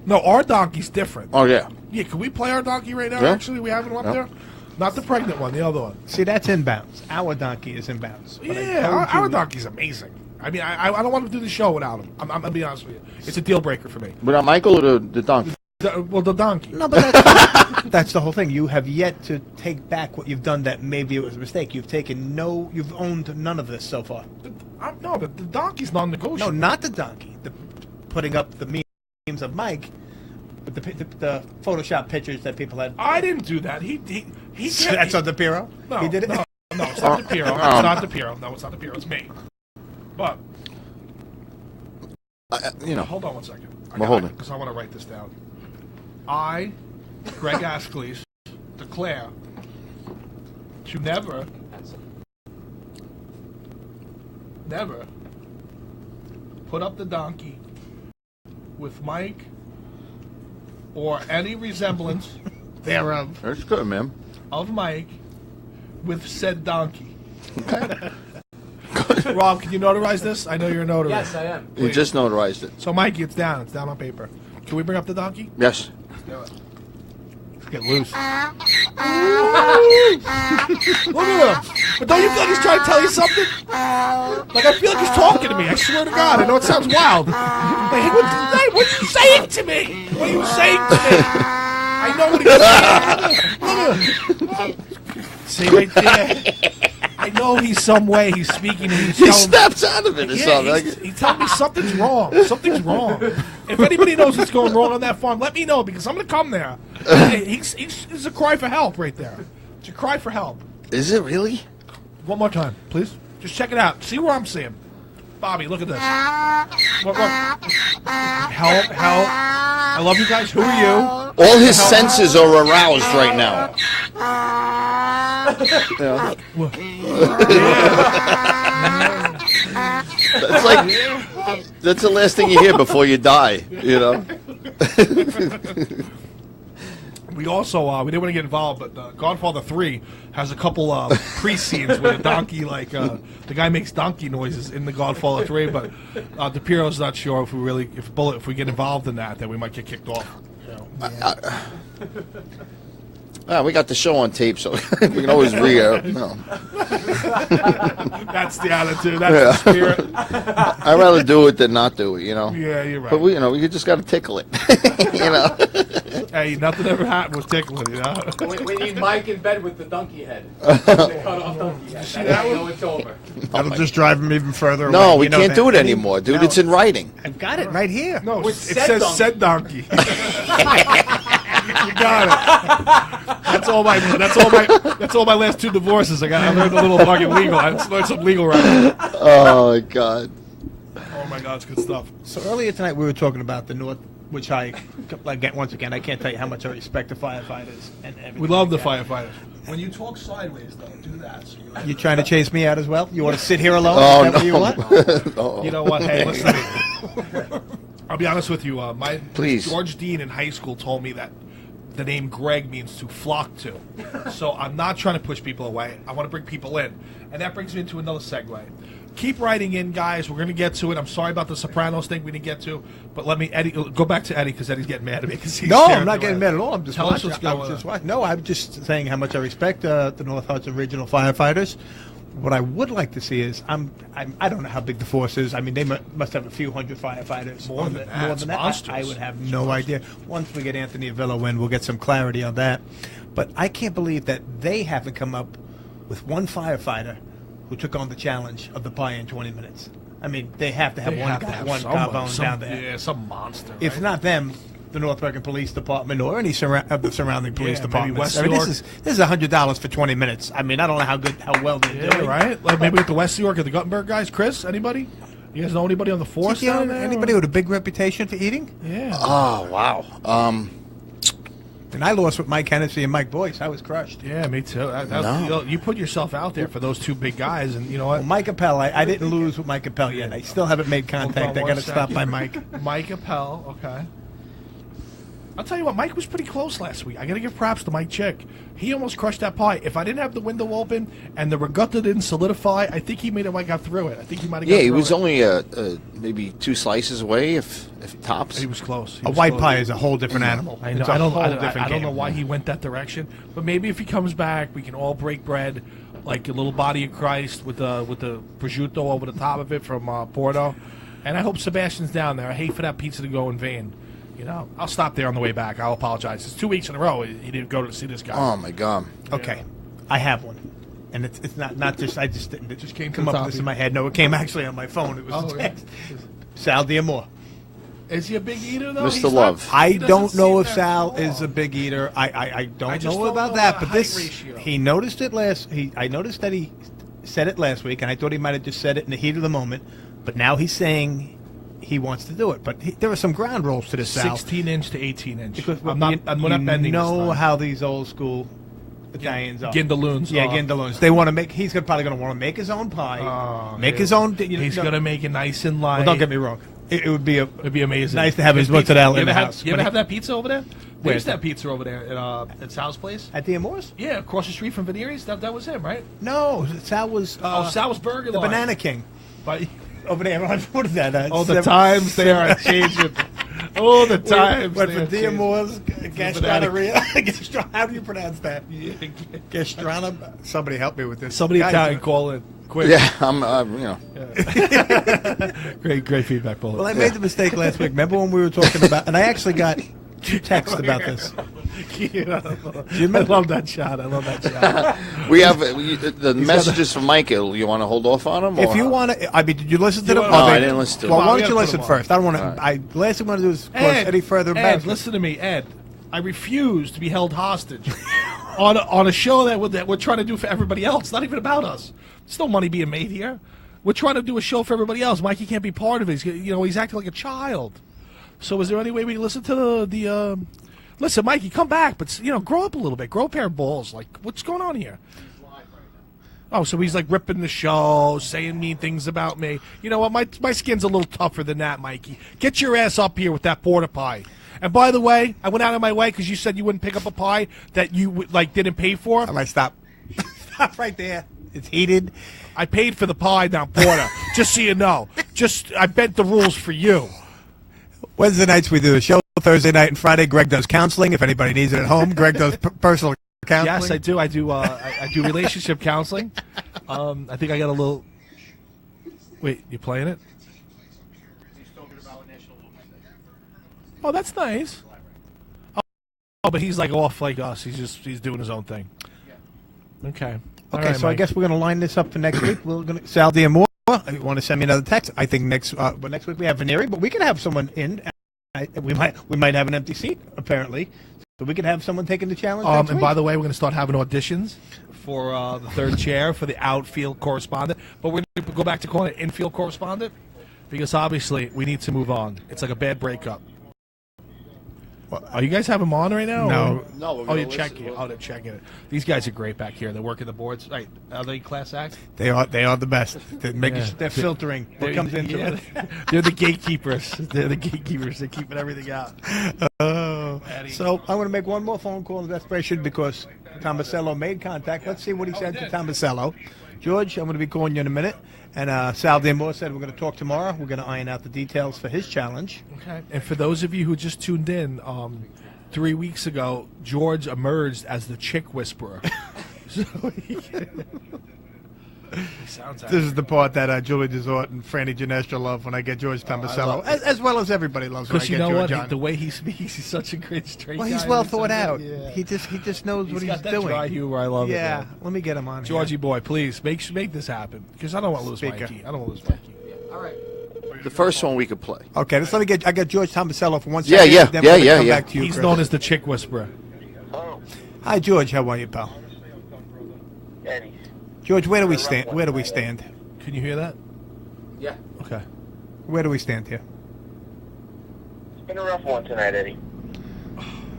No, our donkey's different. Oh yeah. Yeah, can we play our donkey right now? Yeah. Actually, we have him up there. Not the pregnant one, the other one. See, that's inbounds. Our donkey is inbounds. But Yeah, our donkey's amazing. I mean, I don't want to do the show without him. I'm gonna be honest with you. It's a deal breaker for me. Without Michael or the donkey? The donkey. No, but that's the whole thing. You have yet to take back what you've done that maybe it was a mistake. You've owned none of this so far. No, the donkey's non-negotiable. No, not the donkey. Putting up the memes of Mike. The Photoshop pictures that people had. I didn't do that. He That's on the Piro? No, He did it? No, it's not the Piro. It's not the Piro. No, it's not the Piro. It's me. But hold on one second. Because I want to write this down. I, Greg Asclees, declare to never put up the donkey with Mike or any resemblance thereof. That's good, man. Of Mike with said donkey. Good. Rob, can you notarize this? I know you're a notary. Yes, I am. You just notarized it. So, Mikey, it's down. It's down on paper. Can we bring up the donkey? Yes. Let's do it. Get loose. Look at him. But don't you feel like he's trying to tell you something? Like, I feel like he's talking to me. I swear to God. I know it sounds wild. Like, hey, what are you saying to me? What are you saying to me? I know what he's saying. See right there? I know he's some way. He's speaking. He snaps out of it or something. He's telling me something's wrong. Something's wrong. If anybody knows what's going wrong on that farm, let me know because I'm going to come there. It's a cry for help right there. It's a cry for help. Is it really? One more time, please. Just check it out. See where I'm seeing. Bobby, look at this. Look. Help. I love you guys. Who are you? All his senses are aroused right now. That's like that's the last thing you hear before you die, you know. We also we didn't want to get involved, but Godfather 3 has a couple pre-scenes with a donkey, like the guy makes donkey noises in the Godfather 3. But DePiero's not sure if we get involved in that, then we might get kicked off. We got the show on tape, so we can always re-air. No. That's the attitude. That's the spirit. I'd rather do it than not do it, you know. Yeah, you're right. But we just got to tickle it, you know. Hey, nothing ever happened with tickling, you know. We need Mike in bed with the donkey head. The cut off donkey head. See that one? know it's over. That'll just drive him even further away. No, we can't do it anymore, dude. No. It's in writing. I've got it right here. No, it said says donkey. said donkey. You got it. That's all my last 2 divorces. I learned a little fucking legal. I learned some legal right. Oh my God. Oh my God, it's good stuff. So earlier tonight we were talking about the North, which once again, I can't tell you how much I respect the firefighters and everything. We love the like that. firefighters. When you talk sideways, though, do that. So You trying to chase me out as well? You want to sit here alone? Oh, Is that what you want? No. You know what? Hey, listen. I'll be honest with you. Please. George Dean in high school told me that the name Greg means to flock to. So I'm not trying to push people away. I want to bring people in. And that brings me into another segue. Keep writing in, guys. We're going to get to it. I'm sorry about the Sopranos thing we didn't get to. But Eddie, go back to Eddie because Eddie's getting mad at me. No, I'm not getting mad at all. I'm just Tell us watching. what's going on. No, I'm just saying how much I respect the North Hudson Regional Firefighters. What I would like to see is I don't know how big the force is. I mean, they must have a few hundred firefighters. More than that. I would have no idea. Once we get Anthony Avila in, we'll get some clarity on that. But I can't believe that they haven't come up with one firefighter who took on the challenge of the pie in 20 minutes. I mean, they have to have one carbone down there. Yeah, some monster. If right? not them, the North American Police Department or any of the surrounding police maybe departments. West I mean, York. this is $100 for 20 minutes. I mean, I don't know how well they're doing. Right? Like maybe with the West York or the Guttenberg guys. Chris, anybody? You guys know anybody on the force down there? Anybody with a big reputation for eating? Yeah. Oh wow. And I lost with Mike Hennessy and Mike Boyce. I was crushed. Yeah, me too. No. You put yourself out there for those 2 big guys, and you know what? Well, Mike Appel, I didn't lose with Mike Appel yet. I still haven't made contact. I got to stop by Mike. Mike Appel, okay. I'll tell you what, Mike was pretty close last week. I got to give props to Mike Chick. He almost crushed that pie. If I didn't have the window open and the regatta didn't solidify, I think he might have got through it. I think he might have got through it. Yeah, he was only maybe 2 slices away, if tops. He was close. A white pie is a whole different animal. I know. It's a whole different I don't know game. why he went that direction, but maybe if he comes back, we can all break bread, like a little body of Christ with the prosciutto over the top of it from Porto. And I hope Sebastian's down there. I hate for that pizza to go in vain. You know, I'll stop there on the way back. I'll apologize. It's 2 weeks in a row he didn't go to see this guy. Oh my God. Okay, I have one, and it's not just I just didn't. It just came to come the up top with this of in my head. No, it came actually on my phone. It was a text. Sal Diamore. Is he a big eater though? Mr. Love. I don't know if Sal is a big eater. I don't just know don't about know that. the But height this ratio. he noticed it I noticed that he said it last week, and I thought he might have just said it in the heat of the moment. But now he's saying he wants to do it. But there are some ground rules to this, Sal. 16-inch to 18-inch. Because I'm not bending You know this time. how these old school Italians are. Gindaloons. Yeah, Gindaloons. They want to make. He's probably going to want to make his own pie. Make his own. He's going to make it nice and light. Well, don't get me wrong. It would be It'd be amazing. nice to have his Pizza- mozzarella you in the ever house. You ever have that pizza over there? We Where? used to have pizza over there at Sal's place. At the Amores? Yeah, across the street from Veneeri's. That was him, right? No, Sal was. Sal's Burger the Line. Banana King. But, Over there. What is that? the times they are changing. Oh, the times. Went they from are changing. Diamore's, Gastronoria. How do you pronounce that? Gastronomy. Somebody help me with this. Somebody Guys, Italian call in. Quick. Yeah, I'm. Great feedback, Bullet. Well, I made the mistake last week. Remember when we were talking about, and I actually got 2 texts about this. I love that shot. We have the messages from Michael. You want to hold off on them? If you want to, I mean, did you listen to them? No, I didn't listen to them. Well, why We don't you gotta listen put them on. first? I don't want to. Right. Last thing I want to do is cause Ed, any further Ed, embarrassment. listen to me, Ed. I refuse to be held hostage on a show that we're trying to do for everybody else. Not even about us. There's no money being made here. We're trying to do a show for everybody else. Mikey can't be part of it. He's acting like a child. So is there any way we can listen to the listen, Mikey, come back, but grow up a little bit. Grow a pair of balls. Like, what's going on here? Oh, so he's like ripping the show, saying mean things about me. You know what? My skin's a little tougher than that, Mikey. Get your ass up here with that porta pie. And by the way, I went out of my way because you said you wouldn't pick up a pie that you didn't pay for. I might stop. Stop right there. It's heated. I paid for the pie down Porter, just so you know. I bent the rules for you. Wednesday nights we do the show. Thursday night and Friday, Greg does counseling. If anybody needs it at home, Greg does personal counseling. Yes, I do. I do relationship counseling. I think I got a little. Wait, you playing it? Oh, that's nice. Oh, but he's like off like us. He's doing his own thing. Okay. All Okay, right, so I Mike. guess we're going to line this up for next week. We're going to Sal Diamore. You want to send me another text? I think next week we have Veneeri, but we can have someone in. We might have an empty seat apparently, so we could have someone taking the challenge. Next And week. by the way, we're going to start having auditions for the third chair for the outfield correspondent. But we're going to go back to calling it infield correspondent because obviously we need to move on. It's like a bad breakup. Are you guys have them on right now? No. No, we're Oh, gonna you're checking it. Oh, they're checking it. These guys are great back here. They're working the boards. Right. Are they class act? They are the best. Yeah. They're filtering what comes into it. They're the gatekeepers. They're keeping everything out. So I'm going to make one more phone call in desperation because Tomasello made contact. Let's see what he said to Tomasello. George, I'm going to be calling you in a minute. And Sal Diamore said we're going to talk tomorrow. We're going to iron out the details for his challenge. Okay. And for those of you who just tuned in, 3 weeks ago, George emerged as the chick whisperer. So he sounds This is the part that Julie Desort and Franny Ginestra love when I get George Tomasello, as well as everybody loves when I because get you know George what? on. The way he speaks, he's such a great straight Well, guy. he's well He's thought so out. good. Yeah. He just knows what He's got he's that doing. dry humor. I love it. Yeah, man. let me get him on. Georgie here. boy, please make this happen because I don't want to lose Speaker. Mikey. I don't want to lose Mikey. All right. The first one we could play. Okay, let's let me get. I got George Tomasello for 1 Yeah, second. yeah, then yeah, we're gonna yeah, come yeah. back to you, He's Chris. known as the chick whisperer. Hi, George. How are you, pal? Eddie. George, where do we stand? Where do we stand? Can you hear that? Yeah. Okay. Where do we stand here? It's been a rough one tonight, Eddie.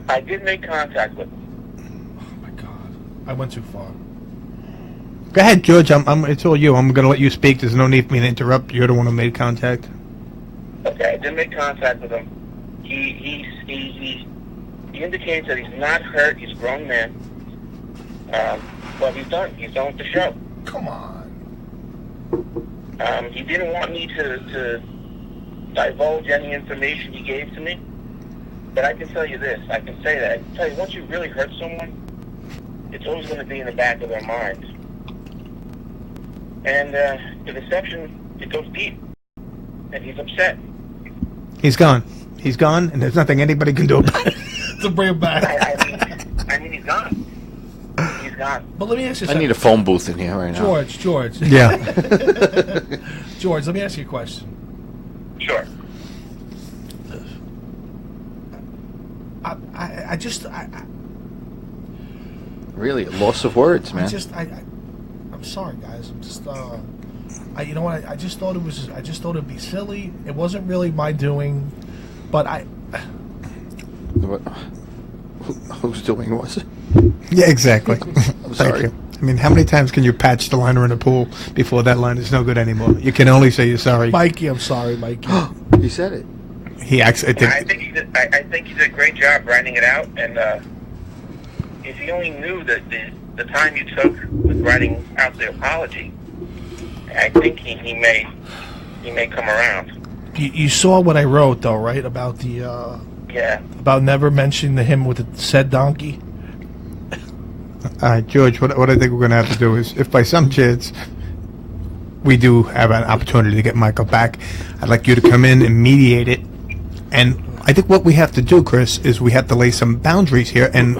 I did make contact with him. Oh my God, I went too far. Go ahead, George. It's all you. I'm going to let you speak. There's no need for me to interrupt. You're the one who made contact. Okay, I did make contact with him. He indicates that he's not hurt. He's a grown man. But he's done. He's done with the show. Come on. He didn't want me to divulge any information he gave to me. But I can tell you this. I can say that. I can tell you, once you really hurt someone, it's always going to be in the back of their mind. And the deception, it goes deep. And he's upset. He's gone. He's gone, and there's nothing anybody can do about it. To bring him back. I mean, he's gone. He's gone. But let me ask you I something. need a phone booth in here right now. George. Yeah. George, let me ask you a question. Sure. I just Really, a loss of words, man. I'm sorry, guys. I'm just you know what? I just thought it'd be silly. It wasn't really my doing, but Whose doing was it? Yeah, exactly. Thank sorry. you. I mean, how many times can you patch the liner in a pool before that line is no good anymore? You can only say you're sorry. Mikey, I'm sorry, Mikey. He said it. He actually And I think I think he did a great job writing it out. And if he only knew that the time you took with writing out the apology, I think he may come around. You saw what I wrote, though, right? About the about never mentioning the him with the said donkey. All right, George, what I think we're going to have to do is, if by some chance we do have an opportunity to get Michael back, I'd like you to come in and mediate it. And I think what we have to do, Chris, is we have to lay some boundaries here and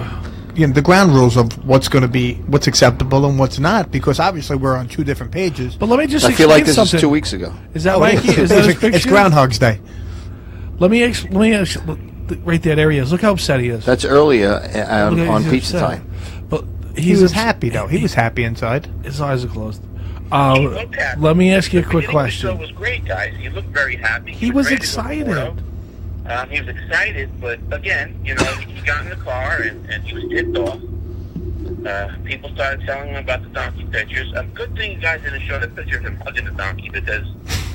the ground rules of what's going to be, what's acceptable and what's not, because obviously we're on two different pages. But let me just I feel like this something. is 2 weeks ago. Is that Mikey? Is that his picture? It's Groundhog's Day. Let me right there he is. Look how upset he is. That's earlier on He's Pizza upset. Time. But He was happy, though. He was happy inside. His eyes are closed. Let me ask you a quick question. The show was great, guys. He looked very happy. He was ready to go excited. photo. He was excited, but again, he got in the car and he was tipped off. People started telling him about the donkey pictures. A good thing you guys didn't show the picture of him hugging the donkey, because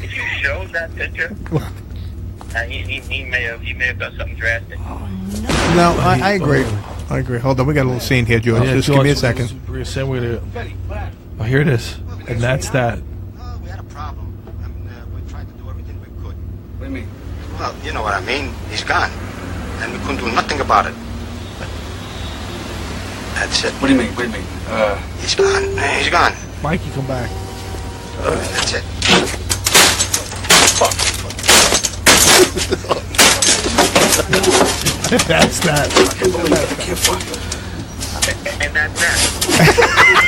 if you showed that picture, he may have done something drastic. No, I agree. I agree. Hold on, we got a little scene here, George. Yeah, Just give me a second. Oh, here it is. And that's that. What do you mean? Well, you know what I mean. He's gone. And we couldn't do nothing about it. That's it. What do you mean? What do you mean? He's gone. He's gone. Mikey, come back. That's it. That's that. And that's that.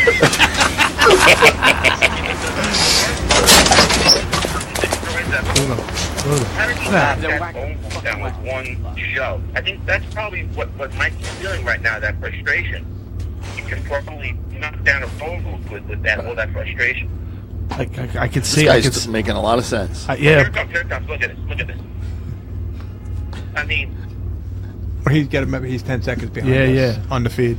How did you knock that phone booth down with one show? I think that's probably what Mike's feeling right now, that frustration. You can probably knock down a phone booth with that, all that frustration. I can see. This guy's just making a lot of sense. Yeah. Here it comes. Look at this. Look at this. I mean, Or he's got to remember he's 10 seconds behind Yeah, us on the feed,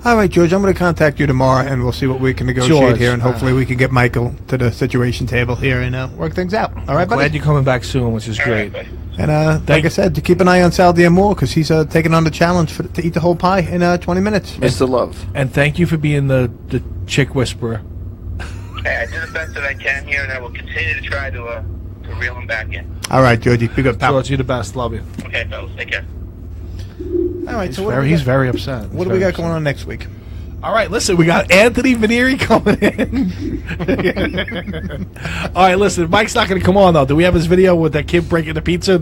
All right, George, I'm going to contact you tomorrow, and we'll see what we can negotiate George, here, and hopefully we can get Michael to the situation table here and work things out. All right, buddy? Glad you're coming back soon, which is great. And like I said, to keep an eye on Sal D'Amour, because he's taking on the challenge to eat the whole pie in 20 minutes. Mr. Love. And thank you for being the chick whisperer. hey, I did the best that I can here, and I will continue to try to reel him back in. All right, Georgie, be good, pal. George, you're the best. Love you. Okay, fellas, take care. All right, He's very upset. What do we got going on next week? All right, listen, we got Anthony Vanieri coming in. All right, listen, Mike's not going to come on, though. Do we have his video with that kid breaking the pizza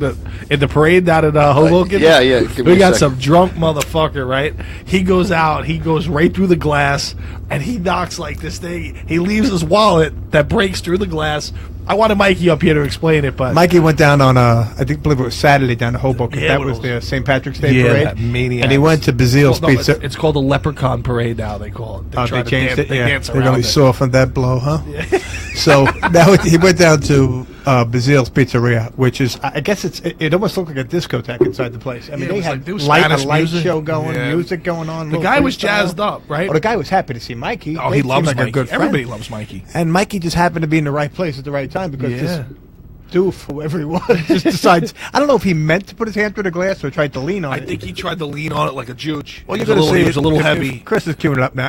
in the parade down at Hoboken? Yeah. Give me We a got second. some drunk motherfucker, right? He goes out, he goes right through the glass, and he knocks like this thing. He leaves his wallet that breaks through the glass. I wanted Mikey up here to explain it, but Mikey went down on I believe it was Saturday down to Hoboken. Yeah, that but was it the St. Patrick's Day yeah, parade. that maniac. And he went to Bazile's Pizza. It's called the Leprechaun Parade now. They call it. They try to changed dance, it. Yeah, dance they around really it. softened that blow, huh? So now he went down to Bazile's Pizzeria, which is, I guess it almost looked like a discotheque inside the place. I mean, Yeah, it they was had like- there was a Spanish light music. show going, Yeah. music going on. The little guy was freestyle. jazzed up, right? Oh, the guy was happy to see Mikey. Oh, They he seemed loves like Mikey. a good friend. Everybody loves Mikey. And Mikey just happened to be in the right place at the right time because Yeah. this doof, whoever he was, just decides. I don't know if he meant to put his hand through the glass or tried to lean on it. I think he tried to lean on it like a jooch. Well, He you're was going to see he was a little if heavy. Chris is queuing it up now.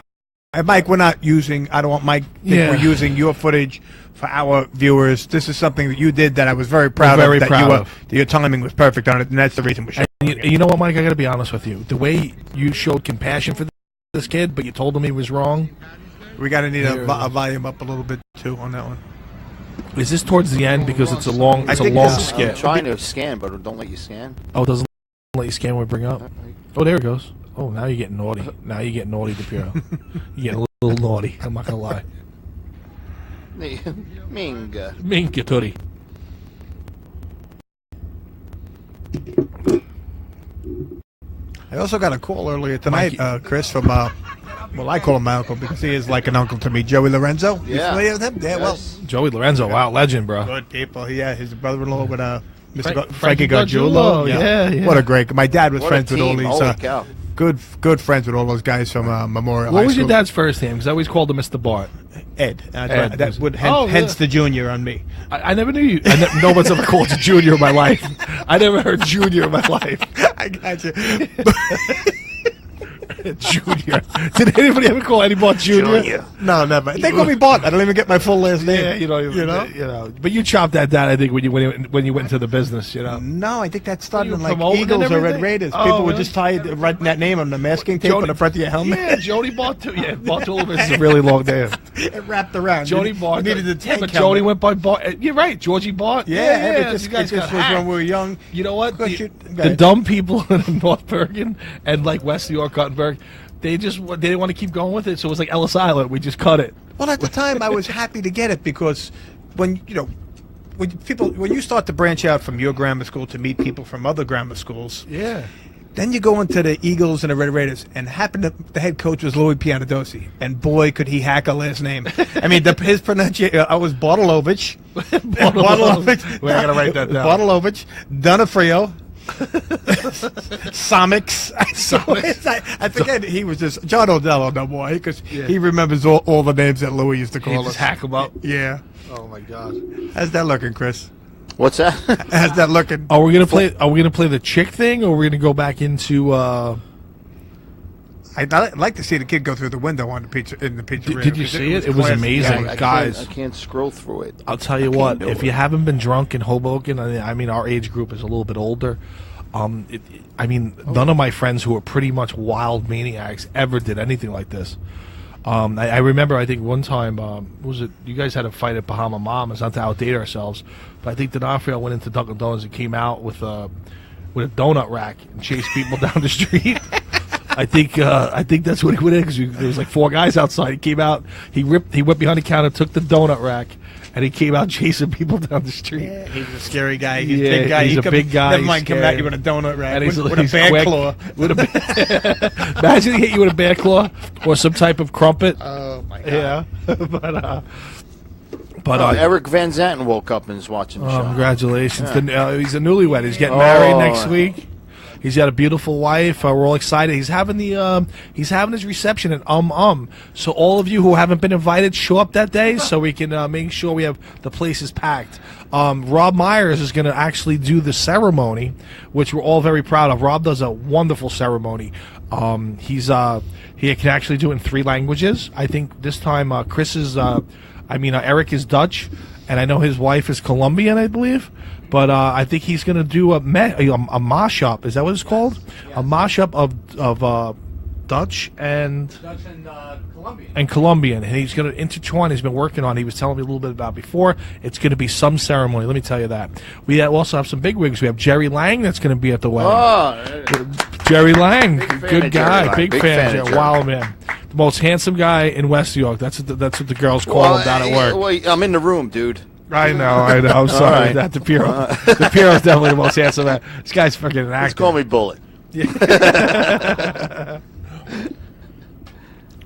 And Mike, we're not using. I don't want Mike. Think Yeah. we're using your footage for our viewers. This is something that you did that I was very proud Very of. proud that of. your timing was perfect on it, and that's the reason we should. And you know what, Mike? I got to be honest with you. The way you showed compassion for this kid, but you told him he was wrong. We got to need a volume up a little bit too on that one. Is this towards the end because it's a long I think long this is- skit? I'm trying to scan, but it don't let you scan. Oh, it doesn't let you scan what we bring up. Oh, there it goes. Oh, now you're getting naughty. Now you're getting naughty, DePiero. You're getting a little naughty. I'm not gonna lie. Minga. Minka Tootie. I also got a call earlier tonight, Chris, from well, I call him my uncle because he is like an uncle to me, Joey Lorenzo. You Yeah. familiar with him? Yeah, well, Joey Lorenzo, wow, legend, bro. good people. Yeah, his brother-in-law with Mr. Frankie Frankie Gargiulo. Gargiulo, yeah. What a great. My dad was What a friends with all team. these. Holy cow. good friends with all those guys from Memorial What High was School. your dad's first name? Because I always called him Mr. Bart. Ed. Ed. That would Oh, hence yeah. the junior on me. I never knew you. No one's ever called you Junior in my life. I never heard Junior in my life. I got you. Junior. Did anybody ever call anybody Junior? No, never. They call me Bart. I don't even get my full last name. Yeah, you know. But you chopped that down, I think, when you went into the business, you know. No, I think that started You in like promoting and Eagles or Red everything? Raiders. Oh, People were really? just tired of writing that name on the masking tape on the front of your helmet. Yeah, Jody Bartolo. Yeah, Bartolo is a really long name. It wrapped around. Jody You Bart. needed the tank but helmet. Jody went by Bart. You're right, Georgie Bart. Yeah, these guys it got just was hacked. when we were young. You know what? Because The, go ahead. dumb people in North Bergen and like West New York, Guttenberg, they didn't want to keep going with it, so it was like Ellis Island. We just cut it. Well, at the time, I was happy to get it because when you start to branch out from your grammar school to meet people from other grammar schools, Yeah. then you go into the Eagles and the Red Raiders, and the head coach was Louis Pianadosi, and boy, could he hack a last name. I mean, his pronunciation. I was Bartlovich. Bartlovich. Wait, I gotta write that down. Bartlovich, Donofrio. Somix. I forget. He was just John O'Dell, no boy, because he remembers all the names that Louis used to call us. Just hack them up. Yeah. Oh my God. How's that looking, Chris? What's that? How's that looking? Are we gonna play the chick thing, or are we gonna go back into? I'd like to see the kid go through the window on the pizzeria. Did you see it? It was amazing, guys. I can't scroll through it. I'll tell you what. If you haven't been drunk in Hoboken, I mean, our age group is a little bit older. None of my friends who are pretty much wild maniacs ever did anything like this. I remember, I think one time, was it you guys had a fight at Bahama Mama's? Not to outdate ourselves, but I think D'Onofrio went into Dunkin' Donuts and came out with a donut rack and chased people down the street. I think that's what he went in because there was like 4 guys outside. He came out, he went behind the counter, took the donut rack, and he came out chasing people down the street. Yeah, he's a scary guy. He's Yeah, a big guy. he's a big guy. Never mind He's coming at scary. you with a donut rack And with a he's bad quick. claw. Imagine he hit you with a bad claw or some type of crumpet. Oh my God. Yeah, but Eric Van Zanten woke up and is watching the show. congratulations! Yeah. He's a newlywed. He's getting Oh. married next week. He's got a beautiful wife. We're all excited. He's having his reception at So all of you who haven't been invited, show up that day so we can make sure we have the place is packed. Rob Myers is going to actually do the ceremony, which we're all very proud of. Rob does a wonderful ceremony. He can actually do it in 3 languages. I think this time Chris is, Eric is Dutch, and I know his wife is Colombian, I believe. But I think he's going to do a mashup. Is that what it's called? Yes. A mashup of Dutch and Colombian. And he's going to intertwine. He's been working on it. He was telling me a little bit about before. It's going to be some ceremony. Let me tell you that. We also have some bigwigs. We have Jerry Lang that's going to be at the wedding. Oh, Jerry Lang, Big fan good of guy, Jerry Lang. big fan. Fan of Jerry. Wow, man. The most handsome guy in West New York. That's what the girls call him down at work. Well, I'm in the room, dude. I know. I'm sorry. right. That the Piero's definitely the most handsome man. This guy's fucking an actor. Just call me Bullet.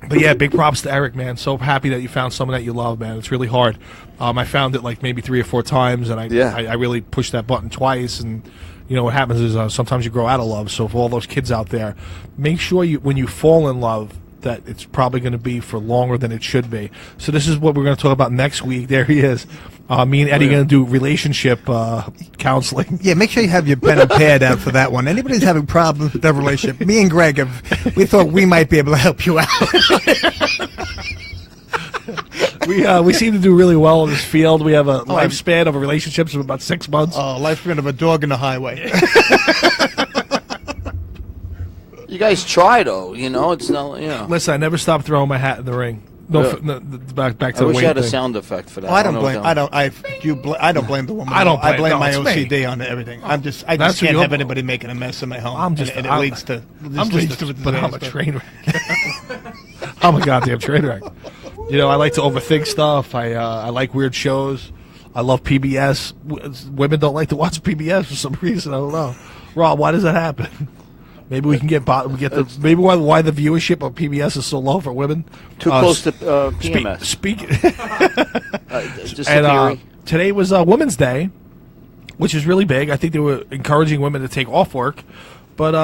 But yeah, big props to Eric, man. So happy that you found someone that you love, man. It's really hard. I found it like maybe 3 or 4 times, and I really pushed that button twice. And you know what happens is sometimes you grow out of love. So for all those kids out there, make sure when you fall in love, that it's probably going to be for longer than it should be. So this is what we're going to talk about next week. There he is. Me and Eddie are going to do relationship counseling. Yeah, make sure you have your pen and pad out for that one. Anybody's having problems with their relationship, me and Greg we thought we might be able to help you out. We seem to do really well in this field. We have a lifespan of relationships of about 6 months. Oh, lifespan of a dog in the highway. You guys try though, it's not, Listen, I never stopped throwing my hat in the ring. Back to I the wish weight I had a thing. sound effect for that. I don't blame the woman. I blame my OCD on everything. I just can't have anybody making a mess in my home. It leads to I'm a train wreck. I'm a goddamn train wreck. I like to overthink stuff. I like weird shows. I love PBS. Women don't like to watch PBS for some reason. I don't know. Rob, why does that happen? Maybe we can why the viewership of PBS is so low for women. Too close to PMS. Just a theory. Today was Women's Day, which is really big. I think they were encouraging women to take off work. But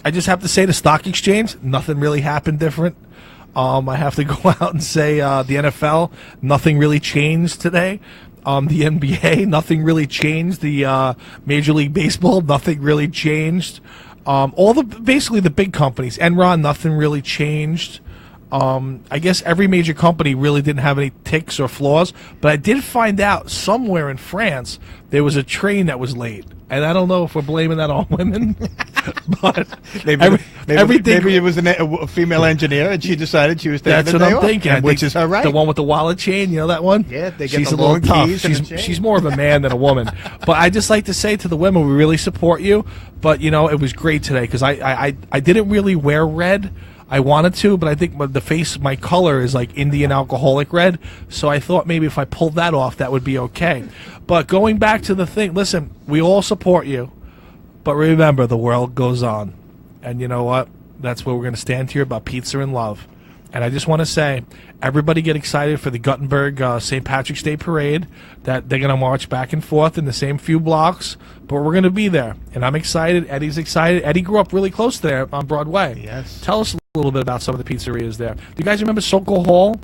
I just have to say the stock exchange, nothing really happened different. I have to go out and say the NFL, nothing really changed today. The NBA, nothing really changed. The Major League Baseball, nothing really changed. Basically the big companies, Enron, nothing really changed. I guess every major company really didn't have any ticks or flaws, but I did find out somewhere in France there was a train that was late. And I don't know if we're blaming that on women, but maybe everything. it was a female engineer, and she decided she was taking That's the what day I'm off, thinking. which is her right. The one with the wallet chain, you know that one? Yeah, they get she's the a little long tough. keys and the chain. She's more of a man than a woman. But I just like to say to the women, we really support you. But you know, it was great today because I didn't really wear red. I wanted to, but I think my color is like Indian alcoholic red, so I thought maybe if I pulled that off, that would be okay. But going back to the thing, listen, we all support you, but remember, the world goes on. And you know what? That's where we're going to stand here about pizza and love. And I just want to say, everybody get excited for the Guttenberg St. Patrick's Day Parade, that they're going to march back and forth in the same few blocks, but we're going to be there. And I'm excited. Eddie's excited. Eddie grew up really close to there on Broadway. Yes. Tell us a little bit about some of the pizzerias there. Do you guys remember Sokol Hall?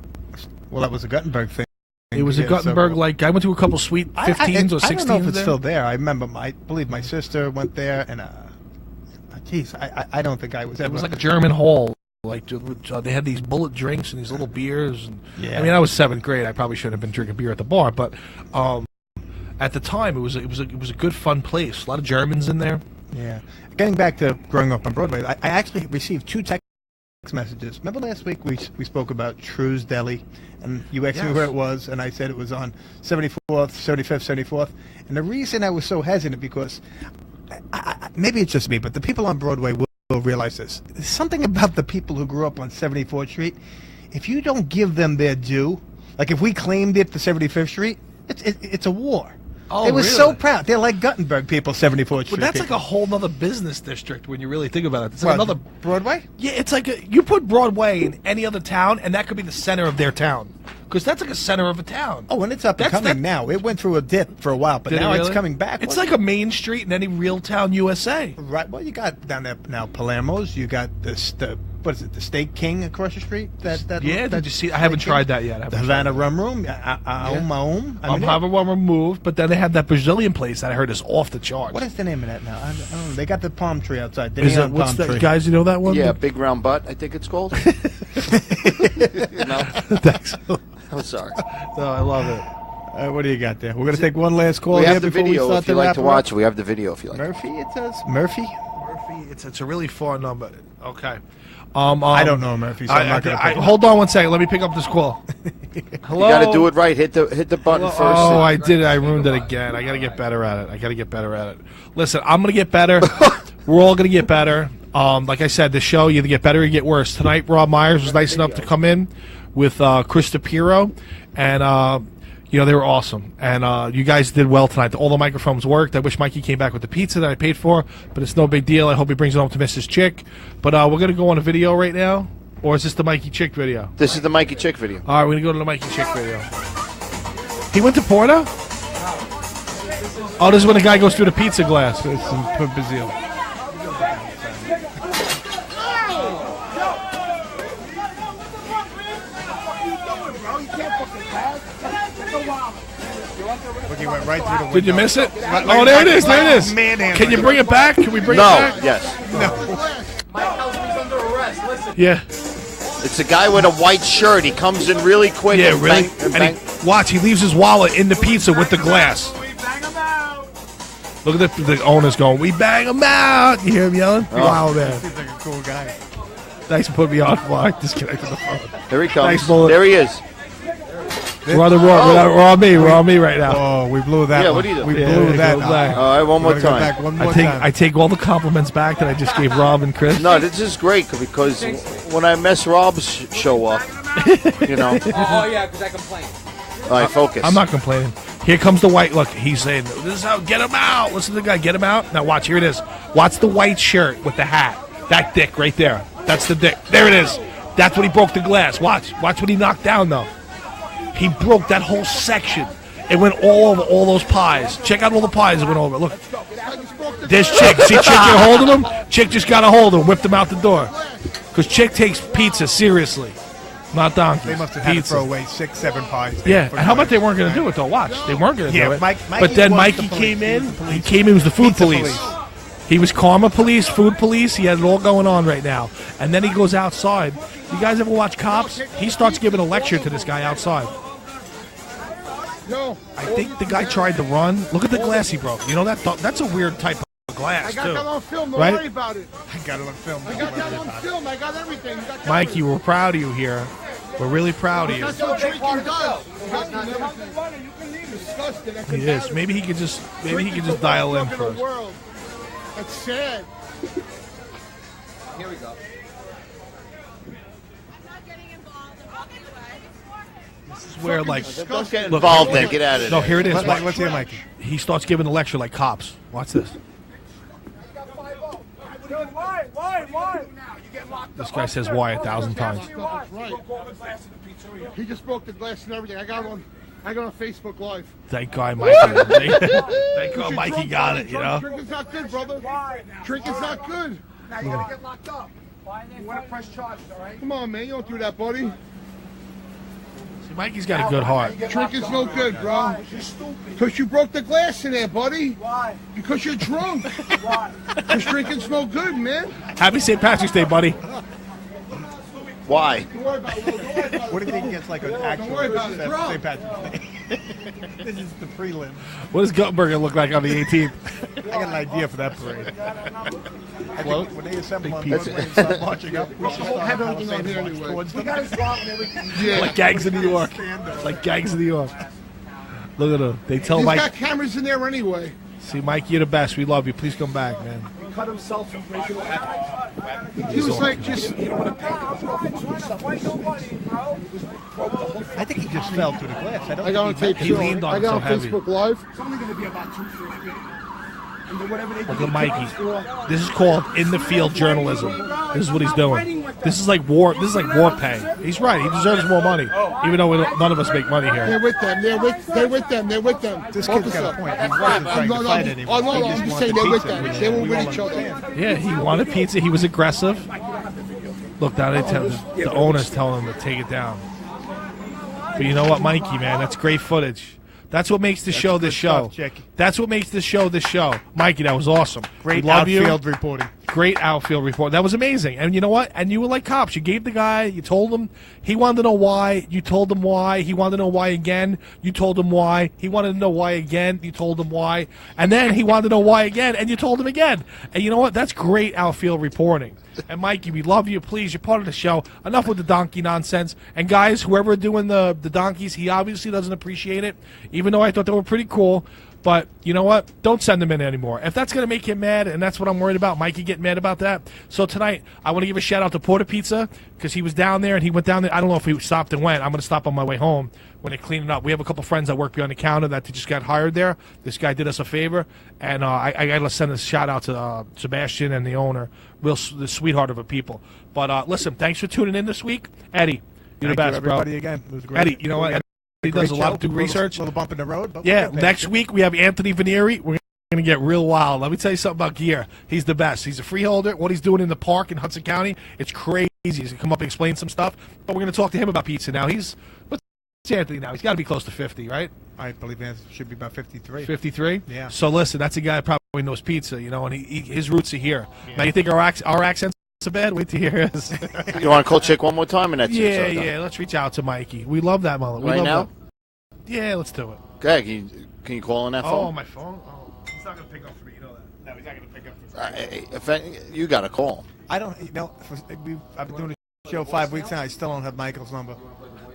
Well, that was a Guttenberg thing. It was a Guttenberg, like, I went to a couple sweet 15s or 16s. I don't know if it's there. still there. I remember, I believe my sister went there, and, geez, I don't think I was ever. It was like a German hall. Like they had these bullet drinks and these little beers. And, Yeah. I mean, I was 7th grade. I probably shouldn't have been drinking beer at the bar, but at the time, it was a good, fun place. A lot of Germans in there. Yeah. Getting back to growing up on Broadway, I actually received 2 text messages. Remember last week we spoke about True's Deli, and you asked me where it was, and I said it was on 74th, 75th, 74th. And the reason I was so hesitant because maybe it's just me, but the people on Broadway will realize this. There's something about the people who grew up on 74th Street. If you don't give them their due, like if we claimed it for 75th Street, it's a war. Oh, they were really? so proud. They're like Guttenberg people, 74th Street. But that's like people. a whole nother business district when you really think about it. It's What, like another Broadway? Yeah, it's like you put Broadway in any other town, and that could be the center of their town. Because that's like a center of a town. Oh, and it's up and coming now. It went through a dip for a while, but Did it now it's really? coming back. It's like a main street in any real town, USA. Right. Well, you got down there now Palermo's. You got the what is it? The Steak King across the street. Did you see? I haven't tried that yet. The Havana Rum Room. Havana Rum removed, but then they have that Brazilian place that I heard is off the charts. What is the name of that now? I don't know. They got the palm tree outside. The Is neon it, what's palm that, tree. guys? You know that one? Yeah, Big Round Butt, I think it's called. You know? Thanks. I'm sorry. No, I love it. What do you got there? We're going to take one last call We here have the before video we start if you to like wrap to up. watch it. We have the video if you like. Murphy, it says. Murphy? It's a really fun number. Okay. I don't know Murphy, so I'm not going to pick it. Hold on one second. Let me pick up this call. Hello? You got to do it right. Hit the button first. Oh, I did it. I ruined it again. I got to get better at it. Listen, I'm going to get better. We're all going to get better. Like I said, the show, you either get better or you get worse. Tonight, Rob Myers was nice enough to come in with Chris DePiro, and they were awesome. And you guys did well tonight. All the microphones worked. I wish Mikey came back with the pizza that I paid for, but it's no big deal. I hope he brings it home to Mrs. Chick. But we're going to go on a video right now, or is this the Mikey Chick video? This is the Mikey Chick video. All right, we're going to go to the Mikey Chick video. He went to Porta? Oh, this is when the guy goes through the pizza glass. There's some Bazil. Look, he went right through the window. Did you miss it? Right, Oh, there it is. There it is. Manhandling. Can you bring it back? Can we bring it No. back? Yes. Mike Helsby's under arrest. Listen. Yeah. It's a guy with a white shirt. He comes in really quick. Yeah, and really? bang- and And bang- watch, he leaves his wallet in the pizza with the glass. Look at the owner's going, we bang him out. You hear him yelling? Oh. Wow, man. He's like a cool guy. Thanks for putting me on. Well, I disconnected the phone. Here he comes. Thanks, Bullet. There he is. We're on the road. We're on me. We're on me right now. Oh, we blew that. Yeah, one. what do you do? We Yeah, blew it that. goes back. All right, one more We're gonna go time. back one more I time. take all the compliments back that I just gave Rob and Chris. No, this is great because when I mess Rob's show up, you know. Oh, yeah, because I complained. All right, focus. I'm not complaining. Here comes the white. Look, he's saying, this is how, get him out. Listen to the guy, get him out. Now watch, here it is. Watch the white shirt with the hat. That dick right there. That's the dick. There it is. That's when he broke the glass. Watch what he knocked down, though. He broke that whole section. It went all over all those pies. Check out all the pies that went over. Look. There's Chick. See Chick get a hold of him? Chick just got a hold of him, whipped him out the door. Because Chick takes pizza seriously. Not donkey. They must have had to throw away 6, 7 pies. Yeah, and how about they weren't going to do it, though? Watch. They weren't going to do it. Mikey but then was Mikey the came police. in. He came in, he was the food Pizza police. He was karma police, food police. He had it all going on right now. And then he goes outside. You guys ever watch Cops? He starts giving a lecture to this guy outside. I think the guy tried to run. Look at the glass he broke. You know, that's a weird type of glass, I got too. that on film. Don't Right? worry about it. I got it on film. I got that on film. I got everything. You got Mikey, we're proud of you here. We're really proud of you. That's what drinking does. Disgusting. That's He is. embarrassing. Maybe he could just Drinking's the dial in worst drug first. the world. That's sad. Here we go. This is where, like, Don't get involved there. Get out of No, there. here it is. Let's hear Mikey. He starts giving a lecture like Cops. Watch this. Why? This guy says why 1,000 times. Right. He just broke the glass and everything. I got on Facebook Live. Thank God, Mikey. Thank God, Mikey got it. You know. Drinking's not good, brother. Drinking's not good. Now you gotta get locked up. You wanna press charges, all right? Come on, man. You don't do that, buddy. See, Mikey's got a good heart. Drinking's no good, bro. Because you broke the glass in there, buddy. Why? Because you're drunk. Why? Because drinking's no good, man. Happy St. Patrick's Day, buddy. Why? Don't worry about it. Don't worry about it. What do you think gets like an actual worry about it, bro. St. Patrick's Day? This is the prelim. What does Guttenberg look like on the 18th? I got an idea for that parade. I Float? think when they assemble on Big Broadway pizza. and start marching up, we should start Have having everything on Palisades here march anyway. towards You them. gotta swap and everything. Yeah. Like gangs in New York. Like gangs in New York. Look at them. They tell He's Mike. got cameras in there anyway. See, Mike, you're the best. We love you. Please come back, man. Cut himself from breaking the He was like just. I think he just fell through the glass. I don't I got on think tape. He too. leaned on I it got so on heavy. Facebook Live. It's only gonna be about 250. And then whatever they do, Look at Mikey. This is called in the field journalism. This is what he's doing. This is like war. This is like war pay. He's right. He deserves more money, even though none of us make money They're here. with them. They're with them. They're with them. This Both kid's of got a them. point. He wasn't trying to fight anyone. Oh, no, He I'm just just wanted saying they're with pizza, them. which They were we with all each other. understand. Yeah, he wanted pizza. He was aggressive. Look, now they tell the owner's telling him to take it down. But you know what, Mikey, man, that's great footage. That's what makes the show this show. stuff, Jackie. That's what makes this show this show. Mikey, that was awesome. Great We love outfield you. reporting. Great outfield report. That was amazing. And you know what? And you were like Cops. You gave the guy, you told him he wanted to know why. You told him why. He wanted to know why again. You told him why. He wanted to know why again. You told him why. And then he wanted to know why again. And you told him again. And you know what? That's great outfield reporting. And Mikey, we love you. Please, you're part of the show. Enough with the donkey nonsense. And guys, whoever doing the donkeys, he obviously doesn't appreciate it, even though I thought they were pretty cool. But you know what? Don't send him in anymore. If that's going to make him mad, and that's what I'm worried about, Mikey getting mad about that. So tonight, I want to give a shout out to Porter Pizza because he was down there and he went down there. I don't know if he stopped and went. I'm going to stop on my way home when they clean it up. We have a couple friends that work behind the counter that just got hired there. This guy did us a favor, and I got to send a shout out to Sebastian and the owner, the sweetheart of a people. But listen, thanks for tuning in this week, Eddie. You're the best, bro. Everybody again. It was great. Eddie, you know what? He does a lot of good research. Little bump in the road. But Yeah, we'll get next past it. week we have Anthony Vanieri. We're going to get real wild. Let me tell you something about Gear. He's the best. He's a freeholder. What he's doing in the park in Hudson County, it's crazy. He's going to come up and explain some stuff. But we're going to talk to him about pizza now. What's Anthony now? He's got to be close to 50, right? I believe it should be about 53. 53? Yeah. So listen, that's a guy that probably knows pizza, you know, and his roots are here. Now, you think our accents are bad? Wait till you hear his. You want to call Chick one more time? And that's it. Yeah, So done. yeah. Let's reach out to Mikey. We love that mullet. Right now? Yeah, let's do it. Okay, can you call on that phone? Oh, my phone? Oh, he's not going to pick up for me. You know that. No, he's not going to pick up for me. You got to call. I don't, I've been doing the show 5 weeks now. I still don't have Michael's number.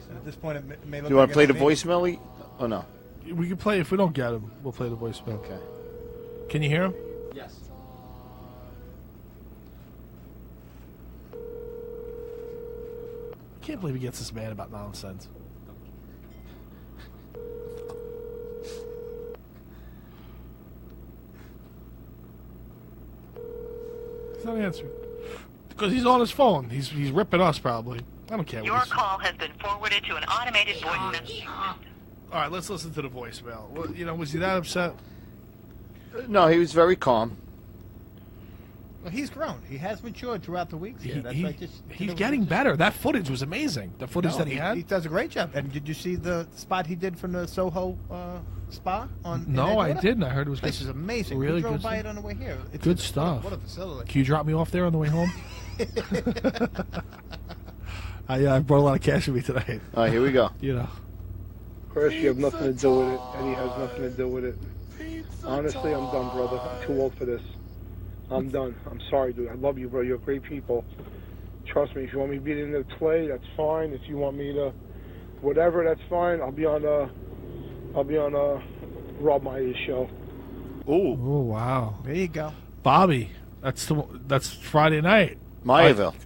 And at this point, it may look Do you want like to play the it's me. voicemail? Oh, no. We can play. If we don't get him, we'll play the voicemail. Okay. Can you hear him? Yes. I can't believe he gets this mad about nonsense. He's not answering. Because he's on his phone. He's ripping us, probably. I don't care. Your call has been forwarded to an automated voice message. All right, let's listen to the voicemail. Well, was he that upset? No, he was very calm. Well, he's grown. He has matured throughout the weeks. He's getting better. That footage was amazing. The footage that he had. He does a great job. And did you see the spot he did from the Soho spa? No, I didn't. I heard it was good. This is amazing. Really we drove good by stuff. it on the way here. It's Good stuff. What a facility. Can you drop me off there on the way home? I brought a lot of cash with me today. All right, here we go. Chris, you have nothing to do with it. Eddie has nothing to do with it. Honestly, I'm done, brother. I'm too old for this. I'm done. I'm sorry, dude. I love you, bro. You're great people. Trust me. If you want me to be in the play, that's fine. If you want me to, whatever, that's fine. I'll be on Rob Meyer's show. Oh, wow. There you go. Bobby, that's Friday night. Meyerville.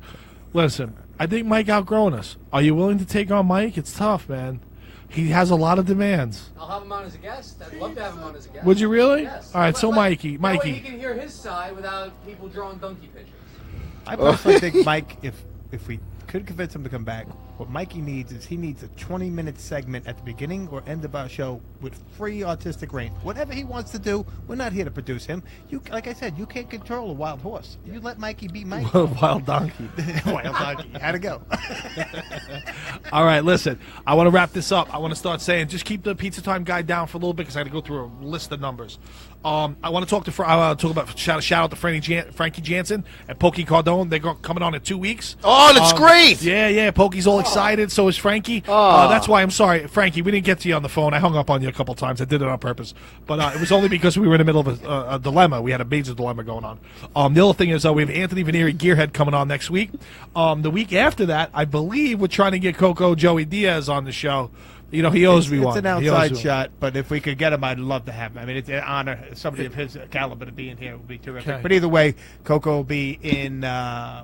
Listen, I think Mike outgrown us. Are you willing to take on Mike? It's tough, man. He has a lot of demands. I'll have him on as a guest. I'd love to have him on as a guest. Would you really? Yes. All right, so Mikey. That way he can hear his side without people drawing donkey pictures. I personally think Mike, if we could convince him to come back, what Mikey needs is he needs a 20-minute segment at the beginning or end of our show with free artistic reign. Whatever he wants to do, we're not here to produce him. You, like I said, you can't control a wild horse. You let Mikey be Mikey. Wild donkey. Wild donkey. How'd it go? All right, listen. I want to wrap this up. I want to start saying, just keep the Pizza Time guy down for a little bit because I got to go through a list of numbers. I want to talk about shout out to Frankie Jansen and Pokey Cardone. They're coming on in 2 weeks. Oh, that's great. Yeah. Pokey's all excited. So is Frankie. That's why I'm sorry, Frankie. We didn't get to you on the phone. I hung up on you a couple times. I did it on purpose, but it was only because we were in the middle of a dilemma. We had a major dilemma going on. The other thing is we have Anthony Vanieri Gearhead coming on next week. The week after that, I believe we're trying to get Coco Joey Diaz on the show. He owes me one. It's an outside shot, but if we could get him, I'd love to have him. I mean, it's an honor. Somebody of his caliber to be in here would be terrific. Okay. But either way, Coco will be in.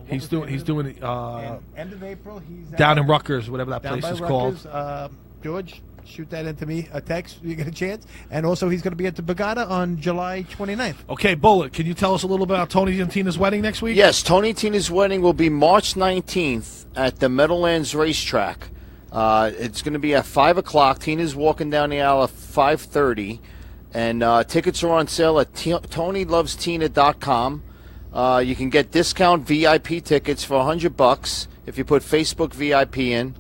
He's doing end of April. He's down in Rutgers, whatever that down place is by called. Rutgers. George, shoot that into me, a text. You get a chance. And also, he's going to be at the Borgata on July 29th. Okay, Bullet, can you tell us a little about Tony and Tina's wedding next week? Yes, Tony and Tina's wedding will be March 19th at the Meadowlands Racetrack. It's going to be at 5 o'clock. Tina's walking down the aisle at 5:30. And tickets are on sale at TonyLovesTina.com. You can get discount VIP tickets for $100 if you put Facebook VIP in.